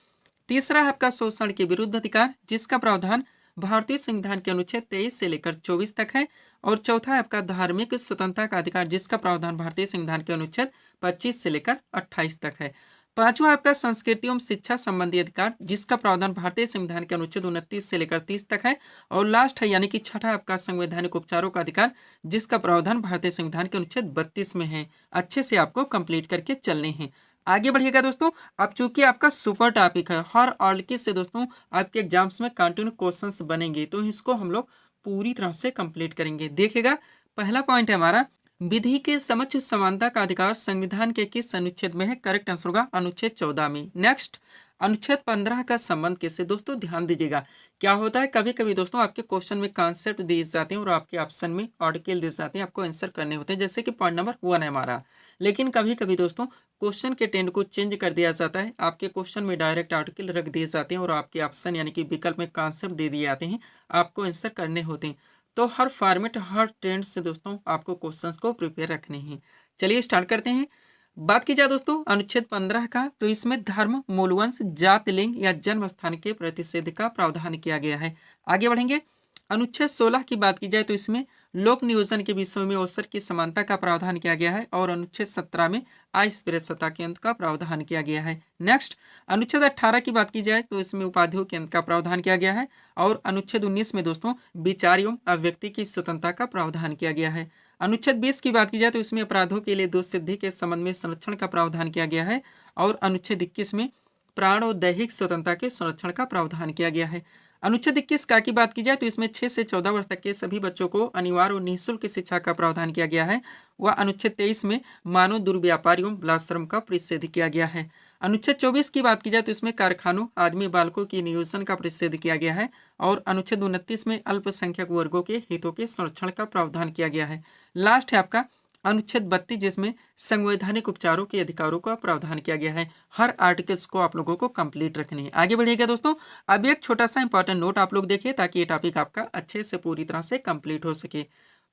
तीसरा है आपका शोषण के विरुद्ध अधिकार, जिसका प्रावधान भारतीय संविधान के अनुच्छेद 23 से लेकर 24 तक है। और चौथा है आपका धार्मिक स्वतंत्रता का अधिकार, जिसका प्रावधान भारतीय संविधान के अनुच्छेद 25 से लेकर 28 तक है। पांचवा आपका संस्कृति एवं शिक्षा संबंधी अधिकार, जिसका प्रावधान भारतीय संविधान के अनुच्छेद 29 से लेकर 30 तक है। और लास्ट है यानी कि छठा आपका संवैधानिक उपचारों का अधिकार, जिसका प्रावधान भारतीय संविधान के अनुच्छेद 32 में है। अच्छे से आपको कंप्लीट करके चलने हैं। आगे बढ़िएगा दोस्तों। अब चूंकि आपका सुपर टॉपिक है, हर आर्टिकल से दोस्तों आपके एग्जाम्स में कंटिन्यू क्वेश्चंस बनेंगे, तो इसको हम लोग पूरी तरह से कंप्लीट करेंगे। देखिएगा पहला पॉइंट है हमारा, विधि के समक्ष समानता का अधिकार संविधान के किस अनुच्छेद में है? करेक्ट आंसर होगा अनुच्छेद 14 में। नेक्स्ट, अनुच्छेद 15 का संबंध कैसे? दोस्तों ध्यान दीजिएगा, क्या होता है कभी कभी दोस्तों आपके क्वेश्चन में कॉन्सेप्ट दिए जाते हैं और आपके ऑप्शन में आर्टिकल दिए जाते हैं, आपको आंसर करने होते हैं, जैसे कि पॉइंट नंबर 1 है हमारा। लेकिन कभी कभी दोस्तों क्वेश्चन के टेंड को चेंज कर दिया जाता है, आपके क्वेश्चन में डायरेक्ट आर्टिकल रख दिए जाते हैं और आपके ऑप्शन यानी कि विकल्प में कॉन्सेप्ट दे दिए जाते हैं, आपको आंसर करने होते हैं। तो हर फॉर्मेट हर ट्रेंड से दोस्तों आपको क्वेश्चंस को प्रिपेयर रखने हैं। चलिए स्टार्ट करते हैं। बात की जाए दोस्तों अनुच्छेद 15 का, तो इसमें धर्म, मूलवंश, जाति, लिंग या जन्म स्थान के प्रतिषेध का प्रावधान किया गया है। आगे बढ़ेंगे। अनुच्छेद 16 की बात की जाए तो इसमें लोक नियोजन के विषय में अवसर की समानता का प्रावधान किया गया है। और अनुच्छेद 17 में अस्पृश्यता के अंत का प्रावधान किया गया है। नेक्स्ट, अनुच्छेद 18 की बात की जाए तो इसमें उपाधियों के अंत का प्रावधान किया गया है। और अनुच्छेद 19 में दोस्तों विचार एवं अभिव्यक्ति की स्वतंत्रता का प्रावधान किया गया है। अनुच्छेद 20 की बात की जाए तो इसमें अपराधों के लिए दोष सिद्धि के संबंध में संरक्षण का प्रावधान किया गया है। और अनुच्छेद 21 में प्राण और दैहिक स्वतंत्रता के संरक्षण का प्रावधान किया गया है। अनुच्छेद 21 का की बात की जाए तो इसमें 6 से 14 वर्ष तक के सभी बच्चों को अनिवार्य और निःशुल्क शिक्षा का प्रावधान किया गया है। वह अनुच्छेद 23 में मानव दुर्व्यापार एवं बलात्श्रम का प्रतिषेध किया गया है। अनुच्छेद 24 की बात की जाए तो इसमें कारखानों, आदमी बालकों की नियोजन का प्रतिषेध किया गया है। और अनुच्छेद 29 में अल्पसंख्यक वर्गों के हितों के संरक्षण का प्रावधान किया गया है। लास्ट है आपका अनुच्छेद 32, जिसमें संवैधानिक उपचारों के अधिकारों का प्रावधान किया गया है। हर आर्टिकल्स को आप लोगों को कंप्लीट रखनी है। आगे बढ़िएगा दोस्तों। अब एक छोटा सा इंपॉर्टेंट नोट आप लोग देखिए, ताकि ये टॉपिक आपका अच्छे से पूरी तरह से कंप्लीट हो सके।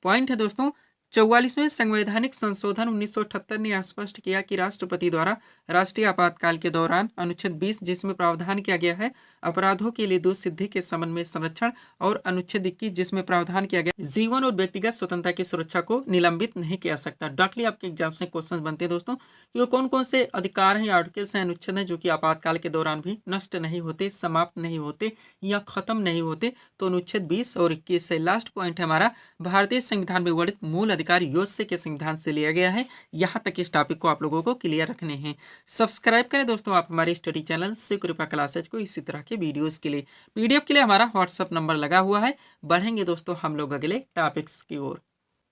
पॉइंट है दोस्तों, 44वें संवैधानिक संशोधन 1978 ने स्पष्ट किया कि राष्ट्रपति द्वारा राष्ट्रीय आपातकाल के दौरान अनुच्छेद 20, जिसमें प्रावधान किया गया है अपराधों के लिए दोष सिद्धि के संबंध में संरक्षण, और अनुच्छेद 21 जिसमें प्रावधान किया गया जीवन और व्यक्तिगत स्वतंत्रता की सुरक्षा को निलंबित नहीं किया सकता। डायरेक्टली आपके एग्जाम से क्वेश्चन बनते हैं दोस्तों कि वो कौन कौन से अधिकार हैं, आर्टिकल्स हैं, अनुच्छेद हैं जो कि आपातकाल के दौरान भी नष्ट नहीं होते, समाप्त नहीं होते या खत्म नहीं होते। तो अनुच्छेद 20 और 21 से। लास्ट पॉइंट है हमारा, भारतीय संविधान में वर्णित मूल अधिकार योस्य के संविधान से लिया गया है। यहाँ तक इस टॉपिक को आप लोगों को क्लियर रखने हैं। सब्सक्राइब करें दोस्तों आप हमारे स्टडी चैनल शिवकृपा क्लासेज को इसी तरह के वीडियोस के लिए। पीडीएफ के लिए हमारा व्हाट्सएप नंबर लगा हुआ है। बढ़ेंगे दोस्तों हम लोग अगले टॉपिक्स की ओर।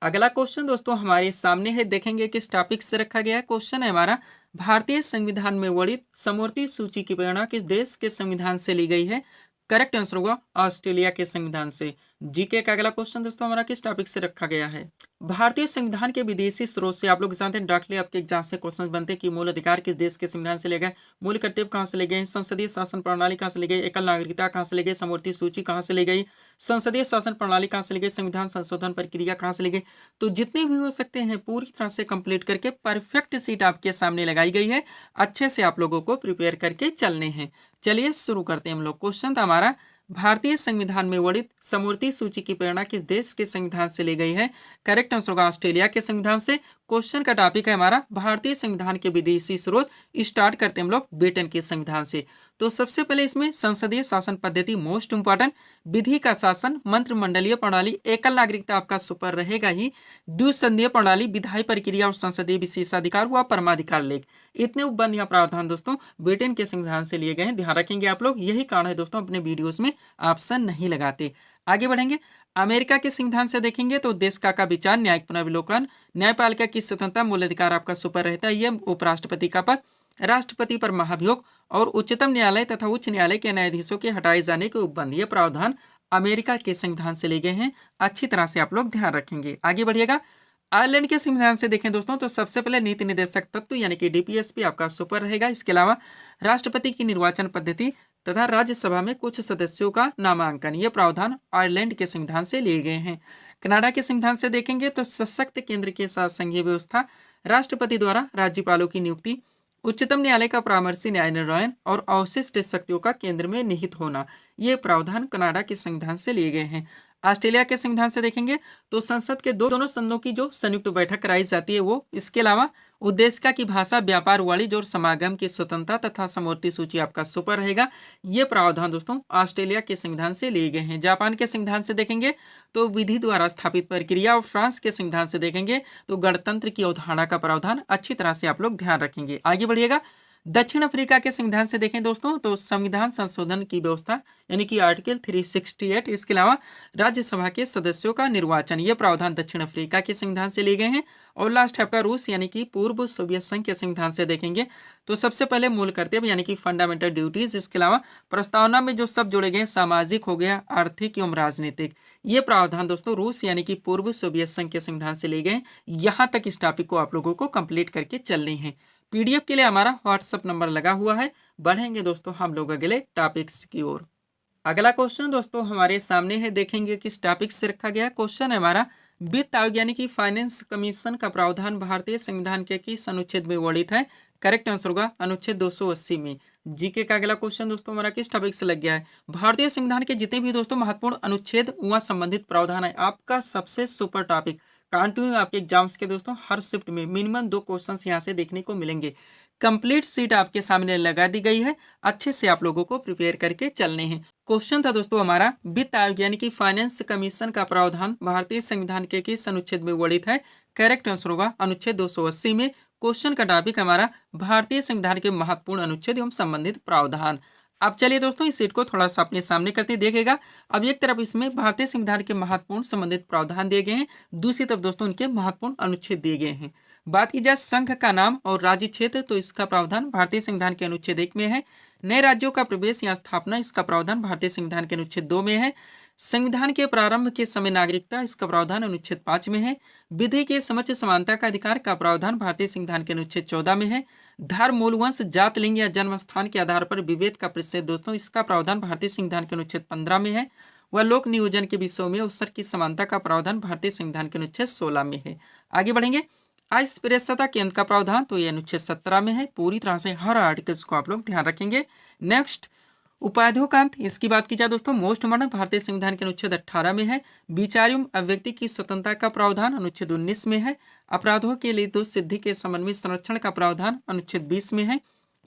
अगला क्वेश्चन दोस्तों हमारे सामने है, देखेंगे किस टॉपिक से रखा गया है। क्वेश्चन है हमारा, भारतीय संविधान में वर्णित समवर्ती सूची की प्रेरणा किस देश के संविधान से ली गई है? करेक्ट आंसर होगा ऑस्ट्रेलिया के संविधान से। जीके का अगला क्वेश्चन दोस्तों हमारा किस टॉपिक से रखा गया है? भारतीय संविधान के विदेशी स्रोत से आप लोग जानते हैं डायरेक्टली आपके एग्जाम से क्वेश्चन बनते हैं कि मूल अधिकार किस देश के संविधान से ले गए, मूल कर्तव्य कहाँ से ले गए, संसदीय शासन प्रणाली कहाँ से ले गई, एकल नागरिकता कहाँ से ले गई, समवर्ती सूची कहाँ से ले गई, संसदीय शासन प्रणाली कहाँ से ले गई, संविधान संशोधन प्रक्रिया कहाँ से ले गई। तो जितने भी हो सकते हैं पूरी तरह से कंप्लीट करके परफेक्ट सीट आपके सामने लगाई गई है। अच्छे से आप लोगों को प्रिपेयर करके चलने हैं। चलिए शुरू करते हैं हम लोग। क्वेश्चन था हमारा, भारतीय संविधान में वर्णित समवर्ती सूची की प्रेरणा किस देश के संविधान से ली गई है? करेक्ट आंसर होगा ऑस्ट्रेलिया के संविधान से। क्वेश्चन का टॉपिक है हमारा भारतीय संविधान के विदेशी स्रोत। स्टार्ट करते हैं हम लोग ब्रिटेन के संविधान से। तो सबसे पहले इसमें संसदीय शासन पद्धति मोस्ट इंपॉर्टेंट, विधि का शासन, मंत्रिमंडलीय प्रणाली, एकल नागरिकता आपका सुपर रहेगा ही, द्विसंधीय प्रणाली, विधायी प्रक्रिया और संसदीय विशेषाधिकार व परमाधिकार लेख। इतने उपबंध या प्रावधान दोस्तों ब्रिटेन के संविधान से लिए गए हैं। ध्यान रखेंगे आप लोग, यही कारण है दोस्तों अपने वीडियोस में ऑप्शन नहीं लगाते। आगे बढ़ेंगे। अमेरिका के संविधान से देखेंगे तो देश का विचार, न्यायिक पुनर्विलोकन, न्यायपालिका की स्वतंत्रता, मूल अधिकार आपका सुपर रहता है। यह उपराष्ट्रपति का पद, राष्ट्रपति पर महाभियोग और उच्चतम न्यायालय तथा उच्च न्यायालय के न्यायाधीशों के हटाए जाने के उपबंध, ये प्रावधान अमेरिका के संविधान से लिए गए हैं। अच्छी तरह से आप लोग ध्यान रखेंगे। आगे बढ़िएगा। आयरलैंड के संविधान से देखें दोस्तों तो सबसे पहले नीति निर्देशक तत्व यानी कि डीपीएसपी आपका सुपर रहेगा। इसके अलावा राष्ट्रपति की निर्वाचन पद्धति तथा राज्यसभा में कुछ सदस्यों का नामांकन, ये प्रावधान आयरलैंड के संविधान से लिए गए हैं। कनाडा के संविधान से देखेंगे तो सशक्त केंद्र के साथ संघीय व्यवस्था, राष्ट्रपति द्वारा राज्यपालों की नियुक्ति, उच्चतम न्यायालय का परामर्शी न्याय निर्णय और अवशिष्ट शक्तियों का केंद्र में निहित होना, ये प्रावधान कनाडा के संविधान से लिए गए हैं। ऑस्ट्रेलिया के संविधान से देखेंगे तो संसद के दोनों सदनों की जो संयुक्त बैठक कराई जाती है वो, इसके अलावा उद्देशिका की भाषा, व्यापार, वाणिज्य और समागम की स्वतंत्रता तथा समवर्ती सूची आपका सुपर रहेगा। ये प्रावधान दोस्तों ऑस्ट्रेलिया के संविधान से लिए गए हैं। जापान के संविधान से देखेंगे तो विधि द्वारा स्थापित प्रक्रिया, और फ्रांस के संविधान से देखेंगे तो गणतंत्र की अवधारणा का प्रावधान। अच्छी तरह से आप लोग ध्यान रखेंगे। आगे बढ़िएगा। दक्षिण अफ्रीका के संविधान से देखें दोस्तों तो संविधान संशोधन की व्यवस्था यानी कि आर्टिकल 368, इसके अलावा राज्यसभा के सदस्यों का निर्वाचन, ये प्रावधान दक्षिण अफ्रीका के संविधान से लिए गए हैं। और लास्ट है आपका रूस यानी कि पूर्व सोवियत संघ के संविधान से देखेंगे तो सबसे पहले मूल कर्तव्य यानी कि फंडामेंटल ड्यूटीज, इसके अलावा प्रस्तावना में जो सब जोड़े गए सामाजिक हो गया, आर्थिक एवं राजनीतिक, ये प्रावधान दोस्तों रूस यानी कि पूर्व सोवियत संघ के संविधान से लिए गए। यहाँ तक इस टॉपिक को आप लोगों को कंप्लीट करके चलनी है। पीडीएफ के लिए हमारा व्हाट्सएप नंबर लगा हुआ है। बढ़ेंगे दोस्तों हम लोग अगले टॉपिक्स की ओर। अगला क्वेश्चन दोस्तों हमारे सामने है, देखेंगे किस टॉपिक से रखा गया। क्वेश्चन है हमारा, वित्त आयोग यानी कि फाइनेंस कमीशन का प्रावधान भारतीय संविधान के किस अनुच्छेद में वर्णित है? करेक्ट आंसर होगा अनुच्छेद 280 में। जीके का अगला क्वेश्चन दोस्तों हमारा किस टॉपिक से लग गया है? भारतीय संविधान के जितने भी दोस्तों महत्वपूर्ण अनुच्छेद वहाँ संबंधित प्रावधान है, आपका सबसे सुपर टॉपिक। कंटिन्यू आपके एग्जाम्स के दोस्तों हर शिफ्ट में मिनिमम 2 क्वेश्चंस यहाँ से देखने को मिलेंगे। कंप्लीट सीट आपके सामने लगा दी गई है। अच्छे से आप लोगों को प्रिपेयर करके चलने हैं। क्वेश्चन था दोस्तों हमारा, वित्त आयोग यानी कि फाइनेंस कमीशन का प्रावधान भारतीय संविधान के किस अनुच्छेद में वर्णित है? करेक्ट आंसर होगा अनुच्छेद 280 में। क्वेश्चन का टॉपिक हमारा भारतीय संविधान के महत्वपूर्ण अनुच्छेद एवं संबंधित प्रावधान। अब चलिए दोस्तों इस सीट को थोड़ा सा अपने सामने करते देखिएगा। अब एक तरफ इसमें भारतीय संविधान के महत्वपूर्ण संबंधित प्रावधान दिए गए हैं, दूसरी तरफ दोस्तों उनके महत्वपूर्ण अनुच्छेद दिए गए हैं। बात की जाए संघ का नाम और राज्य क्षेत्र तो इसका प्रावधान भारतीय संविधान के अनुच्छेद 1 में है। नए राज्यों का प्रवेश या स्थापना, इसका प्रावधान भारतीय संविधान के अनुच्छेद 2 में है। संविधान के प्रारंभ के समय नागरिकता, इसका प्रावधान अनुच्छेद 5 में है। विधि के समक्ष समानता का अधिकार का प्रावधान भारतीय संविधान के अनुच्छेद 14 में है। धर्म, मूल वंश, जात, लिंग या जन्म स्थान के आधार पर विभेद का प्रतिषेध दोस्तों, इसका प्रावधान भारतीय संविधान के अनुच्छेद 15 में है। वह लोक नियोजन के विषयों में अवसर की समानता का प्रावधान भारतीय संविधान के अनुच्छेद 16 में है। आगे बढ़ेंगे। अस्पृश्यता केंद्र का प्रावधान तो ये अनुच्छेद 17 में है। पूरी तरह से हर आर्टिकल्स को आप लोग ध्यान रखेंगे। नेक्स्ट, उपाधियों का अंत, इसकी बात की जाए दोस्तों मोस्ट मॉडर्न भारतीय संविधान के अनुच्छेद 18 में है। विचार एवं अभिव्यक्ति की स्वतंत्रता का प्रावधान अनुच्छेद 19 में है। अपराधों के लिए दोष सिद्धि के संबंध में संरक्षण का प्रावधान अनुच्छेद 20 में है।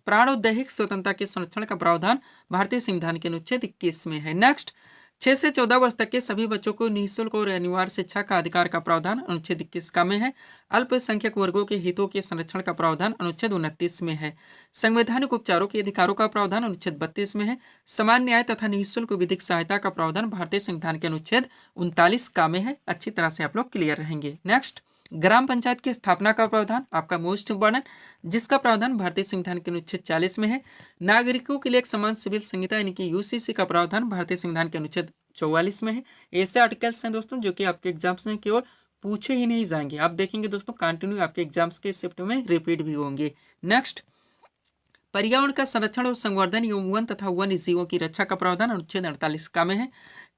प्राण और दैहिक स्वतंत्रता के संरक्षण का प्रावधान भारतीय संविधान के अनुच्छेद 21 में है। नेक्स्ट, 6 से 14 वर्ष तक के सभी बच्चों को निःशुल्क और अनिवार्य शिक्षा का अधिकार का प्रावधान अनुच्छेद 21 का में है। अल्पसंख्यक वर्गों के हितों के संरक्षण का प्रावधान अनुच्छेद 29 में है। संवैधानिक उपचारों के अधिकारों का प्रावधान अनुच्छेद 32 में है। समान न्याय तथा निःशुल्क विधिक सहायता का प्रावधान भारतीय संविधान के अनुच्छेद 39 का में है। अच्छी तरह से आप लोग क्लियर रहेंगे। नेक्स्ट, ग्राम पंचायत की स्थापना का प्रावधान आपका मोस्ट इम्पोर्टेंट, जिसका प्रावधान भारतीय संविधान के अनुच्छेद 40 में है। नागरिकों के लिए एक समान सिविल संहिता यानी कि यूसीसी का प्रावधान भारतीय संविधान के अनुच्छेद 1944 में है। ऐसे आर्टिकल्स हैं दोस्तों जो कि आपके एग्जाम्स में केवल पूछे ही नहीं जाएंगे, आप देखेंगे दोस्तों कंटिन्यू आपके एग्जाम्स के शिफ्ट में रिपीट भी होंगे। नेक्स्ट, पर्यावरण का संरक्षण और संवर्धन एवं वन तथा वन्य जीवों की रक्षा का प्रावधान अनुच्छेद 48 का में है।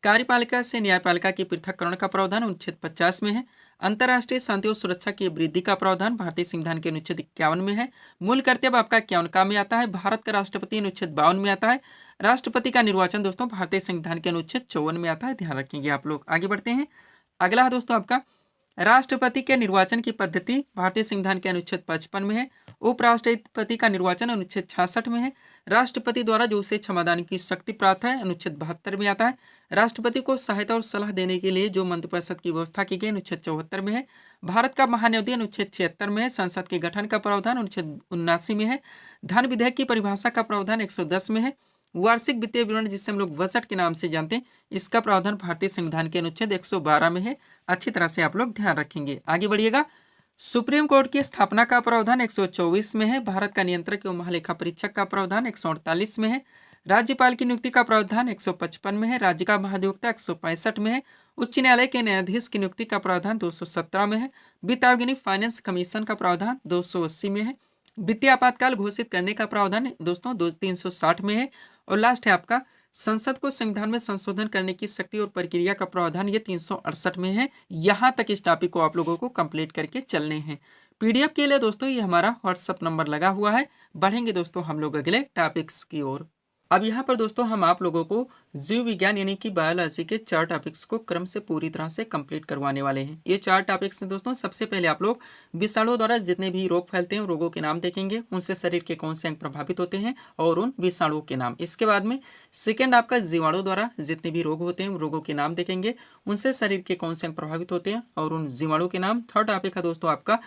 कार्यपालिका से न्यायपालिका के पृथक्करण का प्रावधान अनुच्छेद 50 में है। अंतर्राष्ट्रीय शांति और सुरक्षा की वृद्धि का प्रावधान भारतीय संविधान के अनुच्छेद 51 में है। मूल कर्तव्य आपका 51 का में आता है। भारत का राष्ट्रपति अनुच्छेद 52 में आता है। राष्ट्रपति का निर्वाचन दोस्तों भारतीय संविधान के अनुच्छेद 54 में आता है, ध्यान रखेंगे आप लोग। आगे बढ़ते हैं। अगला है दोस्तों आपका राष्ट्रपति के निर्वाचन की पद्धति भारतीय संविधान के अनुच्छेद 55 में है। उपराष्ट्रपति का निर्वाचन अनुच्छेद 66 में है। राष्ट्रपति द्वारा जो उसे क्षमादान की शक्ति प्राप्त है अनुच्छेद 72 में आता है। राष्ट्रपति को सहायता और सलाह देने के लिए जो मंत्रिपरिषद की व्यवस्था की गई अनुच्छेद 74 में है। भारत का महान्यायाधीश अनुच्छेद 76 में है। संसद के गठन का प्रावधान अनुच्छेद 79 में है। धन विधेयक की परिभाषा का प्रावधान 110 में है। वार्षिक वित्तीय विवरण जिसे हम लोग बजट के नाम से जानते हैं, इसका प्रावधान भारतीय संविधान के अनुच्छेद 112 में है। अच्छी तरह से आप लोग ध्यान रखेंगे। आगे बढ़िएगा। सुप्रीम कोर्ट की स्थापना का प्रावधान 124 में है। भारत का नियंत्रक एवं महालेखा परीक्षक का प्रावधान 148 में है। राज्यपाल की नियुक्ति का प्रावधान 155 में है। राज्य का महाधिवक्ता 165 में है। उच्च न्यायालय के न्यायाधीश की नियुक्ति का प्रावधान 217 में है। वित्त आयोग यानी फाइनेंस कमीशन का प्रावधान 280 में है। वित्तीय आपातकाल घोषित करने का प्रावधान दोस्तों 360 में है। और लास्ट है आपका संसद को संविधान में संशोधन करने की शक्ति और प्रक्रिया का प्रावधान, ये 368 में है। यहाँ तक इस टॉपिक को आप लोगों को कंप्लीट करके चलने हैं। पीडीएफ के लिए दोस्तों ये हमारा व्हाट्सअप नंबर लगा हुआ है। बढ़ेंगे दोस्तों हम लोग अगले टॉपिक्स की ओर। अब यहाँ पर दोस्तों हम आप लोगों को जीव विज्ञान यानी कि बायोलॉजी के 4 टॉपिक्स को क्रम से पूरी तरह से कंप्लीट करवाने वाले हैं। ये 4 टॉपिक्स हैं दोस्तों। सबसे पहले आप लोग विषाणुओं द्वारा जितने भी रोग फैलते हैं रोगों के नाम देखेंगे, उनसे शरीर के कौन से अंग प्रभावित होते हैं और उन विषाणुओं के नाम। इसके बाद में सेकेंड आपका जीवाणु द्वारा जितने भी रोग होते हैं उन रोगों के नाम देखेंगे, उनसे शरीर के कौन से अंग प्रभावित होते हैं और उन जीवाणु के नाम। थर्ड टॉपिक है दोस्तों आपका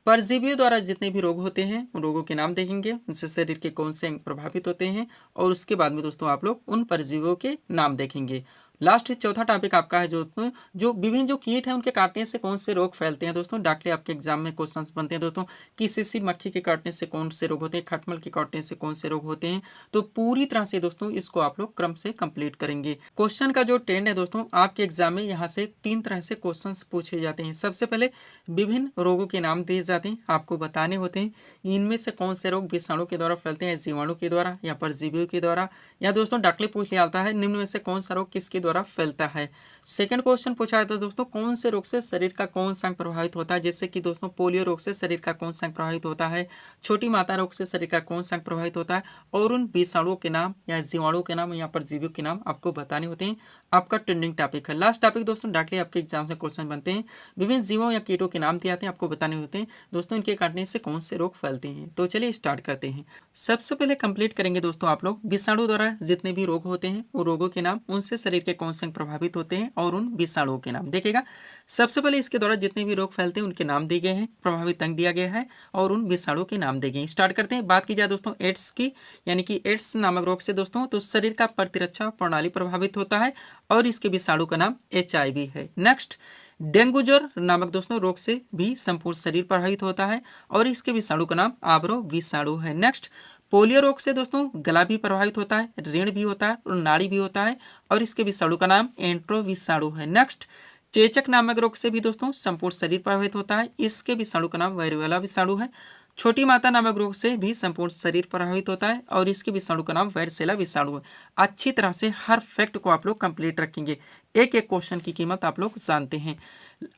परजीवियों द्वारा जितने भी रोग होते हैं उन रोगों के नाम देखेंगे, उनसे शरीर के कौन से अंग प्रभावित होते हैं और उसके बाद में दोस्तों आप लोग उन परजीवियों के नाम देखेंगे। लास्ट चौथा टॉपिक आपका है जो विभिन्न जो कीट है उनके काटने से कौन से रोग फैलते हैं दोस्तों। डायरेक्टली आपके एग्जाम में क्वेश्चंस बनते हैं दोस्तों कि सीसी मक्खी के काटने से कौन से रोग होते हैं, खटमल के काटने से कौन से रोग होते हैं। तो पूरी तरह से दोस्तों इसको आप लोग क्रम से कंप्लीट करेंगे। क्वेश्चन का जो ट्रेंड है दोस्तों आपके एग्जाम में यहाँ से 3 तरह से क्वेश्चन पूछे जाते हैं। सबसे पहले विभिन्न रोगों के नाम दिए जाते हैं, आपको बताने होते हैं इनमें से कौन से रोग विषाणु के द्वारा फैलते हैं, जीवाणु के द्वारा या परजीवियों के द्वारा, या दोस्तों डायरेक्टली पूछ लिया जाता है निम्न में से कौन सा रोग किसके द्वारा फैलता है। सेकंड क्वेश्चन पूछा जाता है दोस्तों कौन से रोग से शरीर का कौन सा अंग प्रभावित होता है, जैसे कि दोस्तों पोलियो रोग से शरीर का कौन सा अंग प्रभावित होता है, छोटी माता रोग से शरीर का कौन सा अंग प्रभावित होता है और उन विषाणुओं के नाम या जीवाणुओं के नाम या परजीवियों के नाम आपको बताने होते हैं। आपका ट्रेंडिंग टॉपिक है। लास्ट टॉपिक दोस्तों डायरेक्टली आपके एग्जाम से क्वेश्चन बनते हैं, विभिन्न जीवों या कीटों के नाम दिए जाते हैं, आपको बताने होते हैं दोस्तों इनके काटने से कौन से रोग फैलते हैं। तो चलिए स्टार्ट करते हैं। सबसे पहले कंप्लीट करेंगे दोस्तों आप लोग विषाणु द्वारा जितने भी रोग होते हैं वो रोगों के नाम, उनसे शरीर के कौन से अंग प्रभावित होते हैं और उन विषाणुओं के नाम देखिएगा। सबसे पहले इसके द्वारा जितने भी रोग फैलते हैं उनके नाम दिए गए हैं, प्रभावित अंग दिया गया है और उन विषाणुओं के नाम दिए गए हैं। स्टार्ट करते हैं। बात की जाए दोस्तों एड्स की, यानी कि एड्स नामक रोग से दोस्तों तो शरीर का प्रतिरक्षा प्रणाली प्रभावित होता है और इसके विषाणु का नाम HIV है। नेक्स्ट, डेंगू ज्वर नामक दोस्तों रोग से भी संपूर्ण शरीर प्रभावित होता है और इसके विषाणु का नाम आबरो विषाणु है। नेक्स्ट, पोलियो रोग से दोस्तों गला भी प्रभावित होता है, रीढ़ भी होता है और नाड़ी भी होता है और इसके विषाणु का नाम एंट्रो विषाणु है। नेक्स्ट, चेचक नामक रोग से भी दोस्तों संपूर्ण शरीर प्रभावित होता है, इसके विषाणु का नाम वायरोला विषाणु है। छोटी माता नामक रोग से भी संपूर्ण शरीर प्रभावित होता है और इसके विषाणु का नाम वायरसेला विषाणु है। अच्छी तरह से हर फैक्ट को आप लोग कंप्लीट रखेंगे, एक एक क्वेश्चन की कीमत आप लोग जानते हैं।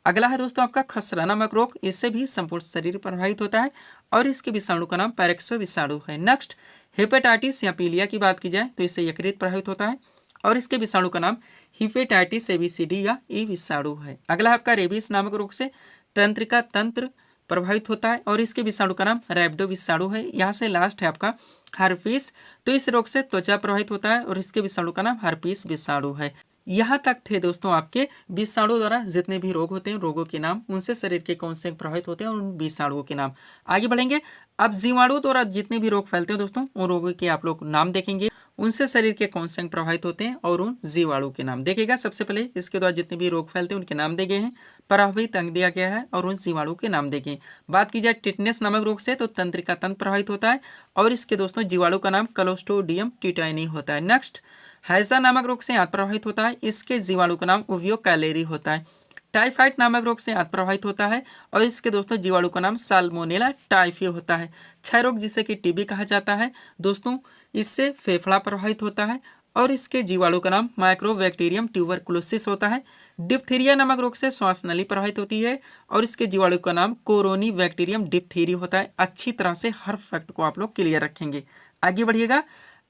अगला है दोस्तों आपका खसरा नामक रोग, इससे भी संपूर्ण शरीर प्रभावित होता है और इसके विषाणु का नाम पैरेक्सो विषाणु है। नेक्स्ट, हेपेटाइटिस या पीलिया की बात की जाए तो इससे यकृत प्रभावित होता है और इसके विषाणु का नाम हिपेटाइटिस ABCD या ई विषाणु है। अगला है आपका रेबीज नामक रोग से तंत्रिका तंत्र प्रभावित होता है और इसके विषाणु का नाम रैबिडो विषाणु है। यहाँ से लास्ट है आपका हर्पीस, तो इस रोग से त्वचा प्रभावित होता है और इसके विषाणु का नाम हर्पीस विषाणु है। यहाँ तक थे दोस्तों आपके विषाणु द्वारा जितने भी रोग होते हैं रोगों के नाम, उनसे शरीर के कौन से प्रभावित होते हैं और उन विषाणुओं के नाम। आगे बढ़ेंगे। अब जीवाणु द्वारा जितने भी रोग फैलते हैं दोस्तों उन रोगों के आप लोग नाम देखेंगे, उनसे शरीर के कौन से अंग प्रभावित होते हैं और उन जीवाणु के नाम देखिएगा। सबसे पहले इसके द्वारा जितने भी रोग फैलते हैं उनके नाम दिए गए हैं, प्रभावित अंग दिया गया है और उन जीवाणु के नाम दिए गए। बात की जाए टिटनेस नामक रोग से तो तंत्रिका तंत्र प्रभावित होता है और इसके दोस्तों जीवाणु का नाम क्लोस्ट्रीडियम टिटानी होता है। नेक्स्ट, हैजा नामक रोग से आंत प्रभावित होता है, इसके जीवाणु का नाम उवियो कैलेरी होता है। टाइफाइड नामक रोग से आंत प्रभावित होता है और इसके दोस्तों जीवाणु का नाम साल्मोनेला टाइफी होता है। क्षय रोग जिसे कि टीबी कहा जाता है दोस्तों, इससे फेफड़ा प्रभावित होता है और इसके जीवाणु का नाम माइक्रोबैक्टीरियम ट्यूबरकुलोसिस होता है। डिप्थीरिया नामक रोग से श्वास नली प्रभावित होती है और इसके जीवाणु का नाम कोरोनी बैक्टीरियम डिप्थीरी होता है। अच्छी तरह से हर फैक्ट को आप लोग क्लियर रखेंगे। आगे बढ़िएगा।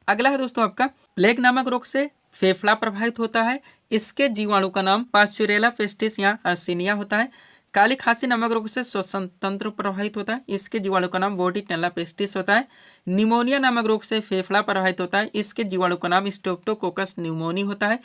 अगला है दोस्तों आपका प्लेग नामक रोग से फेफड़ा प्रभावित होता है, इसके जीवाणु का नाम पास्चुरेला पेस्टिस या अर्सिनिया होता है। काली खांसी नामक रोग से श्वसन तंत्र प्रभावित होता है, इसके जीवाणु का नाम बोर्डिटेल्ला पेस्टिस होता है। निमोनिया नामक रोग से फेफड़ा प्रभावित होता है, इसके जीवाणु का नाम स्ट्रेप्टोकोकस न्यूमोनी होता है।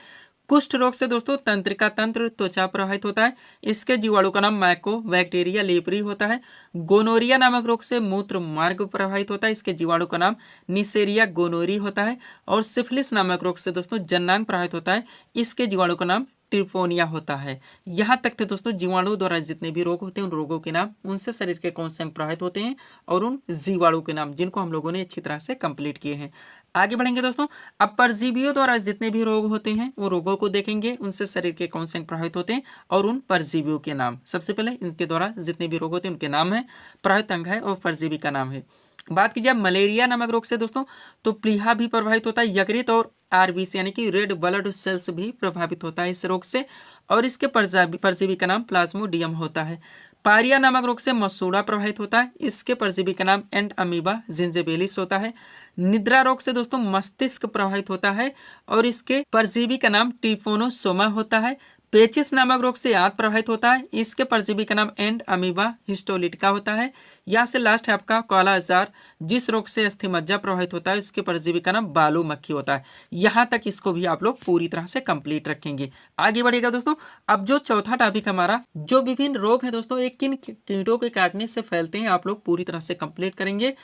कुष्ठ रोग से दोस्तों तंत्रिका तंत्र त्वचा प्रभावित होता है, इसके जीवाणु का नाम माइकोबैक्टीरिया लेप्री होता है। गोनोरिया नामक रोग से मूत्र मार्ग प्रभावित होता है, इसके जीवाणु का नाम निसेरिया गोनोरी होता है। और सिफिलिस नामक रोग से दोस्तों जन्नांग प्रभावित होता है, इसके जीवाणु का नाम ट्रिपोनिया होता है। यहाँ तक थे दोस्तों जीवाणु द्वारा जितने भी रोग होते हैं उन रोगों के नाम, उनसे शरीर के कौन से अंग प्रभावित होते हैं और उन जीवाणु के नाम जिनको हम लोगों ने अच्छी तरह से कंप्लीट किए हैं। आगे बढ़ेंगे दोस्तों। अब परजीवियों द्वारा जितने भी रोग होते हैं वो रोगों को देखेंगे, उनसे शरीर के कौन से अंग प्रभावित होते हैं और उन परजीवियों के नाम। सबसे पहले इनके द्वारा जितने भी रोग होते हैं उनके नाम है, प्रभावित अंग है और परजीवी का नाम है। बात कीजिए मलेरिया नामक रोग से दोस्तों, तो प्लीहा भी प्रभावित होता है, यकृत और आरबीसी यानी कि रेड ब्लड सेल्स भी प्रभावित होता है इस रोग से और इसके परजीवी का नाम प्लाज्मोडियम होता है। पायरिया नामक रोग से मसूड़ा प्रभावित होता है, इसके परजीवी का नाम एंड अमीबा जिंजेबेलिस होता है। निद्रा रोग से दोस्तों मस्तिष्क प्रभावित होता है और इसके परजीवी का नाम टिफोनोसोमा होता है। पेचिस नामक रोग से आंत प्रभावित होता है, इसके परजीवी का नाम एंड अमीबा हिस्टोलिटिका होता है। यहाँ से लास्ट है आपका काला आजार, जिस रोग से अस्थिमज्जा प्रभावित होता है इसके परजीवी का नाम बालू मक्खी होता है। यहाँ तक इसको भी आप लोग पूरी तरह से कंप्लीट रखेंगे। आगे बढ़ेगा दोस्तों। अब जो चौथा टॉपिक हमारा, जो विभिन्न रोग है दोस्तों एक किन कीटों के काटने से फैलते हैं, आप लोग पूरी तरह से कंप्लीट करेंगे।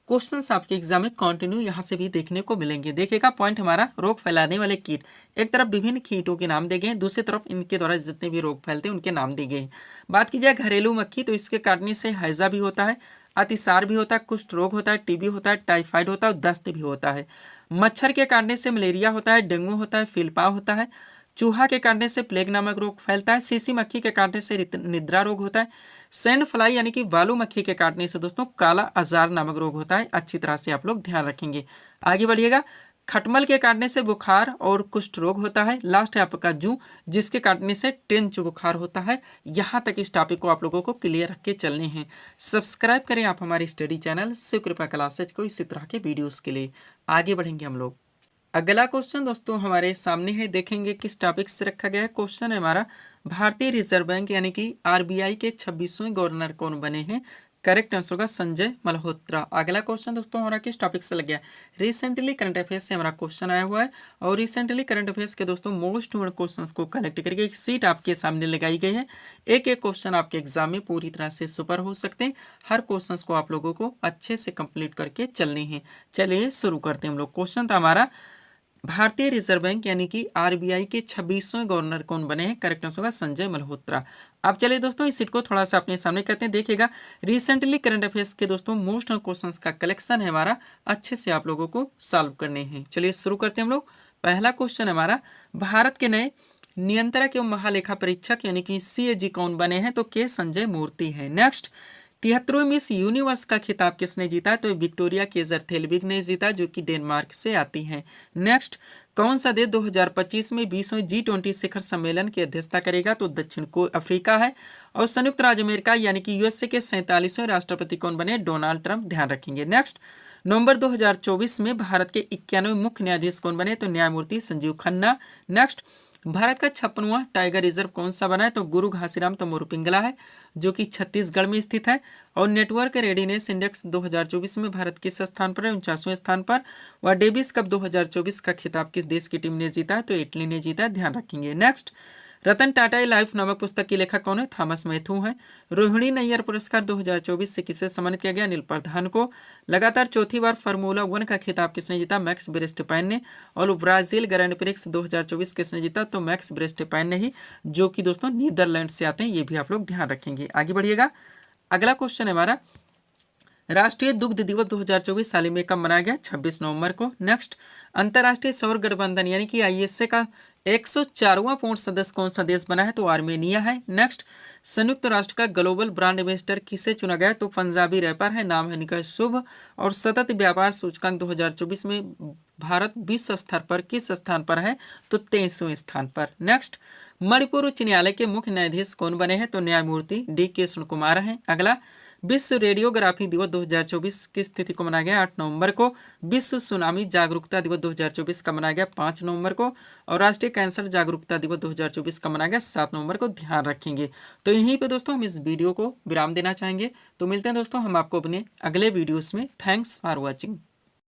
क्वेश्चंस आपके एग्जाम में कंटिन्यू यहाँ से भी देखने को मिलेंगे। देखिएगा पॉइंट हमारा रोग फैलाने वाले कीट, एक तरफ विभिन्न कीटों के नाम दिए गए, दूसरी तरफ इनके द्वारा जितने भी रोग फैलते हैं उनके नाम दिए गए। बात की जाए घरेलू मक्खी, तो इसके काटने से हैजा भी होता है, अतिसार भी होता है, कुष्ठ रोग होता है, टीबी होता है, टाइफाइड होता है और दस्त भी होता है। मच्छर के काटने से मलेरिया होता है, डेंगू होता है, फिलपाव होता है। चूहा के काटने से प्लेग नामक रोग फैलता है। सीसी मक्खी के काटने से निद्रा रोग होता है। सैंड फ्लाई यानी कि बालू मक्खी के काटने से दोस्तों काला आजार नामक रोग होता है। अच्छी तरह से आप लोग ध्यान रखेंगे। आगे बढ़िएगा। खटमल के काटने से बुखार और कुष्ठ रोग होता है। लास्ट है आपका जू, जिसके काटने से ट्रेंच बुखार होता है। यहाँ तक इस टॉपिक को आप लोगों को क्लियर रख के चलने हैं। सब्सक्राइब करें आप हमारे स्टडी चैनल शिवकृपा क्लासेज को इसी तरह के वीडियोस के लिए। आगे बढ़ेंगे हम लोग। अगला क्वेश्चन दोस्तों हमारे सामने है, देखेंगे किस टॉपिक से रखा गया है। क्वेश्चन है हमारा, भारतीय रिजर्व बैंक यानी कि आरबीआई के 26वें गवर्नर कौन बने हैं। करेक्ट आंसर होगा संजय मल्होत्रा। अगला क्वेश्चन दोस्तों हमारा किस टॉपिक से लग गया, रिसेंटली करंट अफेयर्स से हमारा क्वेश्चन आया हुआ है और रिसेंटली करंट अफेयर्स के दोस्तों मोस्ट इम्पोर्टेंट क्वेश्चंस को कलेक्ट करके एक सीट आपके सामने लगाई गई है। एक एक क्वेश्चन आपके एग्जाम में पूरी तरह से सुपर हो सकते हैं। हर क्वेश्चन को आप लोगों को अच्छे से कंप्लीट करके चलने हैं। चलिए शुरू करते हैं हम लोग। क्वेश्चन था हमारा, भारतीय रिजर्व बैंक यानी कि आरबीआई के 26वें गवर्नर कौन बने हैं। करेक्ट आंसर होगा संजय मल्होत्रा। अब चलिए दोस्तों इस सीट को थोड़ा सा अपने सामने करते हैं। देखिएगा रिसेंटली करंट अफेयर्स के दोस्तों मोस्ट क्वेश्चंस का कलेक्शन है हमारा, अच्छे से आप लोगों को सॉल्व करने हैं। चलिए शुरू करते हैं हम लोग। पहला क्वेश्चन है हमारा, भारत के नए नियंत्रक एवं महालेखा परीक्षक यानी कि सीएजी कौन बने हैं। तो के संजय मूर्ति है। नेक्स्ट, 73वें मिस यूनिवर्स का खिताब किसने जीता है। तो विक्टोरिया केजर-थेल्विग ने जीता, जो कि डेनमार्क से आती हैं। नेक्स्ट, कौन सा देश 2025 में 20वें G20 शिखर सम्मेलन की अध्यक्षता करेगा। तो दक्षिण अफ्रीका है। और संयुक्त राज्य अमेरिका यानी कि यूएसए के 47वें राष्ट्रपति कौन बने, डोनाल्ड ट्रंप। ध्यान रखेंगे। नेक्स्ट, नवंबर 2024 में भारत के 91वें मुख्य न्यायाधीश कौन बने। तो न्यायमूर्ति संजीव खन्ना। नेक्स्ट, भारत का 56वां टाइगर रिजर्व कौन सा बना है। तो गुरु घासीराम तमोर पिंगला है, जो कि छत्तीसगढ़ में स्थित है। और नेटवर्क रेडीनेस इंडेक्स 2024 में भारत किस स्थान पर है, 49वें स्थान पर। वह डेविस कप 2024 का खिताब किस देश की टीम ने जीता है। तो इटली ने जीता है। ध्यान रखेंगे। नेक्स्ट, रतन टाटा लाइफ नामक पुस्तक की लेखक कौन है, थॉमस मैथ्यू है। रोहिणी नैयर पुरस्कार 2024 से किसे सम्मानित किया गया, अनिल प्रधान को। लगातार चौथी बार फार्मूला 1 का खिताब किसने जीता, मैक्स वेरस्टेपेन ने। और ब्राजील ग्रैंड प्रिक्स 2024 किसने जीता, तो मैक्स वेरस्टेपेन ने ही, जो कि दोस्तों नीदरलैंड से आते हैं। ये भी आप लोग ध्यान रखेंगे। आगे बढ़िएगा। अगला क्वेश्चन है हमारा, राष्ट्रीय दुग्ध दिवस 2024 साल में कब मनाया गया? 26 नवंबर को। नेक्स्ट, अंतर्राष्ट्रीय सौर गठबंधन यानी कि आईएसए का 104वां पूर्ण सदस्य कौन सा देश बना है? तो आर्मेनिया है। नेक्स्ट, संयुक्त राष्ट्र का ग्लोबल ब्रांड एम्बेसडर किसे चुना गया? तो पंजाबी रैपर है, नाम है इनका शुभ। और सतत व्यापार सूचकांक 2024 में भारत विश्व स्तर पर किस स्थान पर है? तो 23वें स्थान पर। नेक्स्ट, मणिपुर उच्च न्यायालय के मुख्य न्यायाधीश कौन बने हैं? तो न्यायमूर्ति डी कृष्ण कुमार हैं। अगला, विश्व रेडियोग्राफी दिवस 2024 किस तिथि को मनाया गया? 8 नवंबर को। विश्व सुनामी जागरूकता दिवस 2024 का मनाया गया 5 नवंबर को। और राष्ट्रीय कैंसर जागरूकता दिवस 2024 का मनाया गया 7 नवंबर को। ध्यान रखेंगे। तो यहीं पे दोस्तों हम इस वीडियो को विराम देना चाहेंगे। तो मिलते हैं दोस्तों हम आपको अपने अगले वीडियोस में। Thanks for watching.